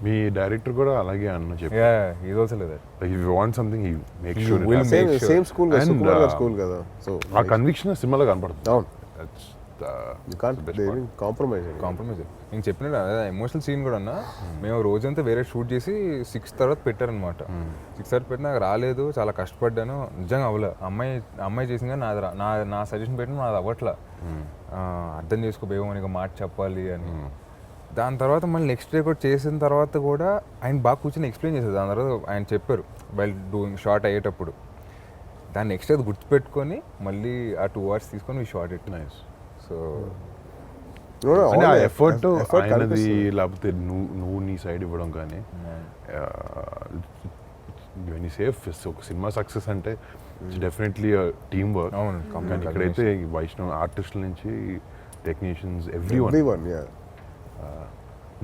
మీ డైరెక్టర్ కూడా అలాగే అన్న చెప్పి yeah is also like that if you want something he make sure will same make sure. Same school కదా, And, సుకుమార్ గారి స్కూల్ కదా. సో ఆ కన్విక్షన్ సినిమాలో కనపడుతుంది. అవును, That's you the can't best part. Compromise. Compromise. నేను చెప్పినట్టు అదే ఎమోషనల్ సీన్ కూడా అన్న, మేము రోజంతా వేరే షూట్ చేసి 6 తర్వాత పెట్టారనమాట. 6 తర్వాత పెట్టినా నాకు రాలేదు, చాలా కష్టపడ్డాను, నిజంగా అవ్వలే. అమ్మాయి చేసింది కానీ నా సజెషన్ పెట్టిన నాది అవ్వట్లా. అర్థం చేసుకో బేగం అని ఒక మాట చెప్పాలి అని. దాని తర్వాత మళ్ళీ నెక్స్ట్ డే కూడా చేసిన తర్వాత కూడా ఆయన బాగా కూర్చొని ఎక్స్ప్లెయిన్ చేశారు. దాని తర్వాత ఆయన చెప్పారు వైల్ డూయింగ్ షార్ట్ అయ్యేటప్పుడు, దాన్ని నెక్స్ట్ అది గుర్తుపెట్టుకొని మళ్ళీ ఆ 2 hours తీసుకొని షార్ట్ ఇట్. Nice. సో అంటే ఆ ఎఫర్ట్ ఆయనది, లేకపోతే నువ్వు నీ సైడ్ ఇవ్వడం కానీ వెన్ యూ సేఫ్ ఒక సినిమా సక్సెస్ అంటే డెఫినెట్లీ టీమ్ వర్క్. అవును, కానీ ఇక్కడైతే వైష్ణవ్ ఆర్టిస్టుల నుంచి టెక్నీషియన్స్ ఎవ్రీ ఎవ్రీవన్, యా.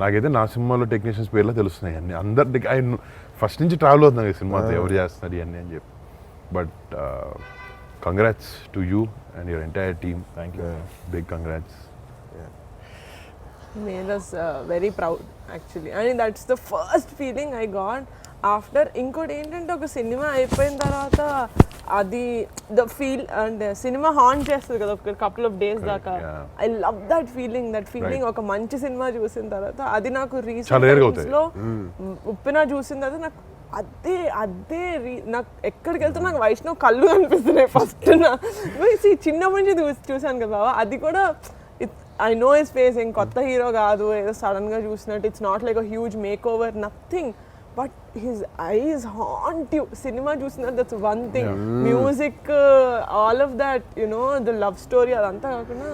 నాకైతే నా సినిమాలో టెక్నీషియన్స్ పేర్లో తెలుస్తున్నాయి అన్ని. అందరి ఆయన ఫస్ట్ నుంచి ట్రావెల్ అవుతున్నాయి ఈ సినిమాతో, ఎవరు చేస్తున్నారు ఇవన్నీ అని చెప్పి. But congrats to you and your entire team. Thank you. Big congrats. made us very proud actually. I mean that's the first feeling I got after. ఇంకోటి ఏంటంటే ఒక సినిమా అయిపోయిన తర్వాత అది the feel and cinema haunt చేస్తుంది కదా ఒక కపుల్ ఆఫ్ డేస్ దాకా. ఐ లవ్ దట్ ఫీలింగ్ ఒక మంచి సినిమా చూసిన తర్వాత. అది నాకు రీసెంట్ లో ఉప్పిన చూసిన తర్వాత నాకు అదే నాకు ఎక్కడికి వెళ్తే నాకు వైష్ణవ్ కళ్ళు అనిపిస్తున్నాయి ఫస్ట్. చిన్నప్పటి నుంచి చూసాను కదా బాబా. అది కూడా ఐ నో హిస్ ఫేస్, ఏం కొత్త హీరో కాదు, ఏదో సడన్ గా చూసినట్టు. It's not like a huge makeover, nothing. But his eyes haunt you. సినిమా చూసినట్టు that's one thing. Music, all of that, you know, the love story, అదంతా కాకుండా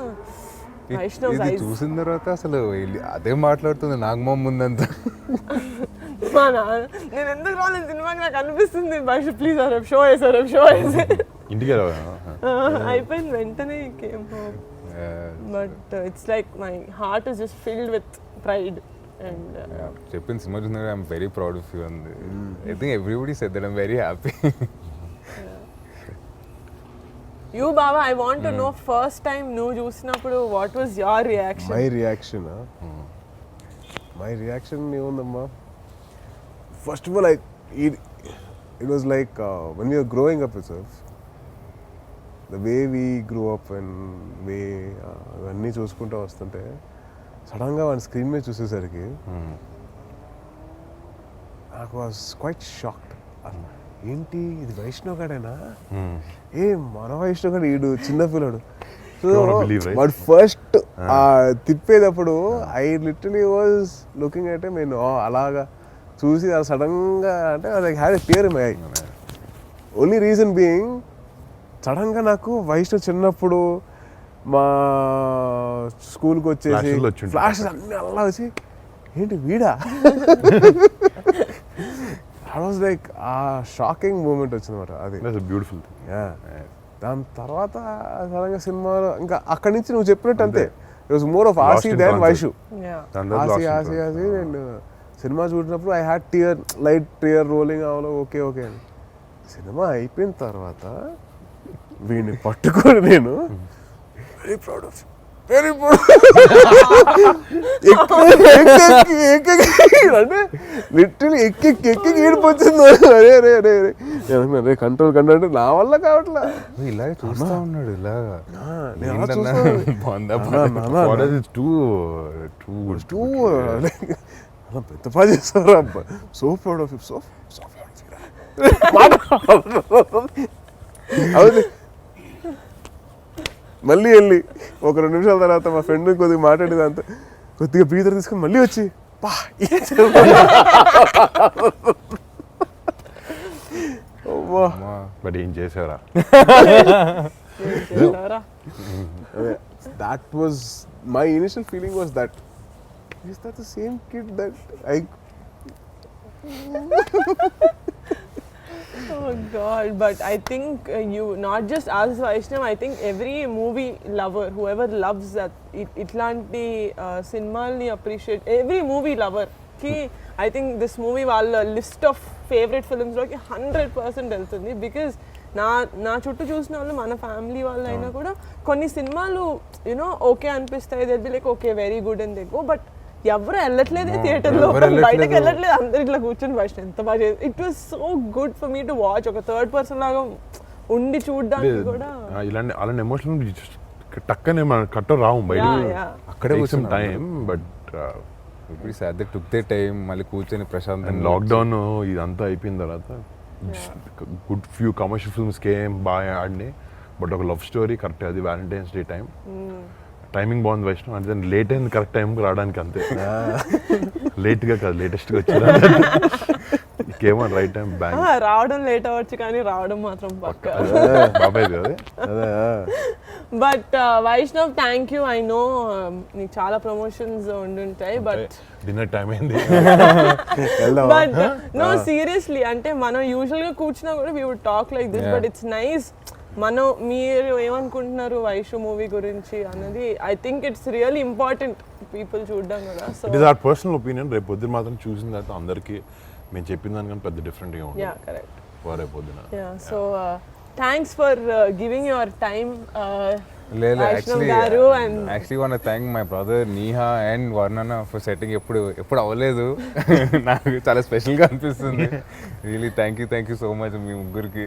వైష్ణవ్ ఇది ఐస్. చూసిన తర్వాత అసలు అదే మాట్లాడుతుంది నాగమ్మ ముందంతా. మా నాన్న నేను ఎందుకు రాలేదు సినిమాకి నాకు అనిపిస్తుంది, వైష్ణవ్ ప్లీజ్ షో వేసా ఇంటికి అయిపోయింది వెంటనే came home. But it's like my heart is just filled with pride and చెప్పిన సినిమా చూసిన I'm very proud of you and I think everybody said that I'm very happy. you Baba, I want to know first time నువ్వు చూసినప్పుడు what was your reaction? My reaction ఏముందమ్మా, first of all it was like when we were growing up itself, the way we grew up and way అవన్నీ చూసుకుంటూ వస్తుంటే సడన్గా వాడి స్క్రీన్ మీద చూసేసరికి నాకు వాజ్ క్వైట్ షాక్డ్. ఏంటి ఇది వైష్ణవ్ గాడేనా? మన వైష్ణవ్ గాడు ఈడు చిన్న పిల్లడు. సో వాడు ఫస్ట్ తిప్పేటప్పుడు I literally was looking at నేను అలాగా చూసి సడన్గా అంటే I had a tear in my eye. Only reason being సడన్గా నాకు వైష్ణవ్ చిన్నప్పుడు మా స్కూల్కి వచ్చేసి ఫ్లాషెస్ అన్నీ అలా వచ్చి ఏంటి వీడా? ఐ వాజ్ లైక్ ఆ షాకింగ్ మూమెంట్ వచ్చిందన్నమాట. అది బ్యూటిఫుల్. దాని తర్వాత సడన్గా సినిమాలో ఇంకా అక్కడి నుంచి నువ్వు చెప్పినట్టు అంతే, it was more of Aasi than Vaishu. Aasi and సినిమా చూసినప్పుడు I had light tear rolling అవ్వలో ఓకే అని. సినిమా అయిపోయిన తర్వాత వీడిని పట్టుకొని నేను వెరీ ప్రౌడ్ ఆఫ్ అంటే లిటరలీ ఎక్కి ఏడిపోతుంది. అరే కంట్రోల్ అంటే నా వల్ల కావట్లా. ఇలాగే చూస్తా ఉన్నాడు ఇలాగా. పెద్ద పని చేస్తారు అబ్బా. సో ప్రౌడ్ ఆఫ్ సో అవును. మళ్ళీ వెళ్ళి ఒక 2 నిమిషాల తర్వాత మా ఫ్రెండ్ కొద్దిగా మాట్లాడేదంతా కొద్దిగా బ్రీదర్ తీసుకొని మళ్ళీ వచ్చి బట్ ఏం చేసారా? that was my initial feeling was that is that the same kid that I Oh God, but I think you not just as Vaishnav, I think every movie lover, whoever loves that, itlanti cinemalni appreciate, every movie lover ki I think this movie వాళ్ళ list of favorite films లోకి 100% వెళ్తుంది. బికాజ్ నా చుట్టూ చూసిన వాళ్ళు మన ఫ్యామిలీ వాళ్ళు అయినా కూడా కొన్ని సినిమాలు యూనో ఓకే అనిపిస్తాయి, they be like okay very good and they go. But ఎవరు వెళ్ళట్లేదే థియేటర్లో, ఎవరు వెళ్ళట్లేదు. బయటకు వెళ్ళట్లేదు, అందరు ఇట్లా కూర్చొని ఫస్ట్ ఎంత బాగా చేసి. It was so good for me to watch. ఒక థర్డ్ పర్సన్ లాగా ఉండి చూడడానికి కూడా. ఇలాంటి అలాంటి ఎమోషన్ టక్కనే మన కట్ట రావు బయట, అక్కడే కూర్చొని టైం. బట్ అదే టుక్ దే టైం, మళ్ళీ కూర్చొని ప్రశాంతంగా లాక్డౌన్ ఇదంతా అయిపోయిన తర్వాత good few commercial films came బాగా ఆడినాయి. బట్ ఒక లవ్ స్టోరీ కరెక్ట్, అది వ్యాలంటైన్స్ డే టైం. టైమింగ్ బాగుంది వైష్ణవ్, అంటే లేట్ అయింది కరెక్ట్ టైంకి రావడానికి, అంతే. లేట్గా కాదు, లేటెస్ట్గా వచ్చారు. కేమో రైట్ టైం బ్యాంక్. రావడం లేట్ అవ్వచ్చు కానీ రావడం మాత్రం పక్క. బాబాయ్ కదా. But Vaishnav thank you. I know నీకు చాలా ప్రమోషన్స్ ఉండుంటాయి, బట్ డిన్నర్ టైం అయింది. బట్ నో సీరియస్లీ, అంటే మనం యూజువల్ గా కూర్చున్నా కూడా we would talk like this, but it's nice. మీరు ఏమనుకుంటున్నారు వైషు మూవీ గురించి అన్నది, I think it's really important people చూడడం కదా. So it is our personal opinion. రేపు పొద్దున మాత్రం చూసిన తర్వాత అందరికీ మేము చెప్పిన దానికన్నా పెద్ద డిఫరెంట్గా ఉంటుంది. Yeah correct. రేపు పొద్దున. So thanks for giving your time లేదు. గారు. And actually want to thank my brother Niha and Varnana for setting. ఎప్పుడు అవ్వలేదు, నాకు చాలా స్పెషల్గా అనిపిస్తుంది. Really thank you so much మీ ముగ్గురికి.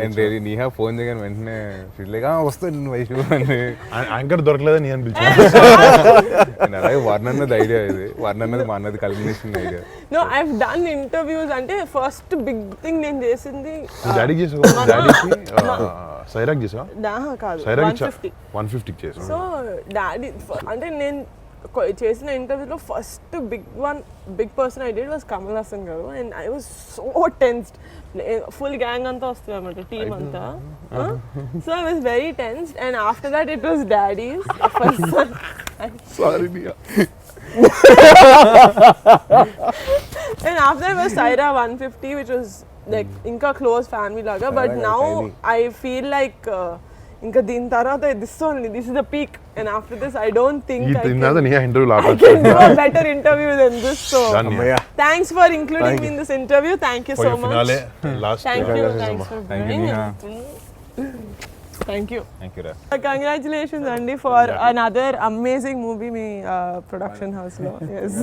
అండ్ రియలీ నీహా ఫోన్ చేయగానే వెంటనే ఫీల్ వస్తుంది వైషు అని. యాంకర్ దొరకలేదని నేను పిలిచాను. అలాగే వర్ణన్నది ఐడియా, ఇది వర్ణన్నది మా అన్నది culmination idea. No I have done interviews. అంటే ఫస్ట్ బిగ్ థింగ్ నేను చేసింది డాడీకి చేసావు, డాడీకి సైరాక్ చేసావా? కాదు, సైరాక్ 150 చేసావు. సో డాడీ అంటే నేను చేసిన ఇంటర్వ్యూలో first big person I did was Kamal Haasan గారు. And I was so tensed. Full gang అంతా వస్తుంది అనమాట, టీమ్ అంతా. So I was very tensed. And after that it was daddy's first. Sorry. And after that was Saira 150, which was like inka close family laga. But now I feel like inka din tarvata this is the peak. And after this I don't think I can do a better interview than this. So thanks for including me in this interview. Thank you so much. Thank you. Thanks for being here. Thank you. Congratulations Andy for another amazing movie me production house lo. Yes.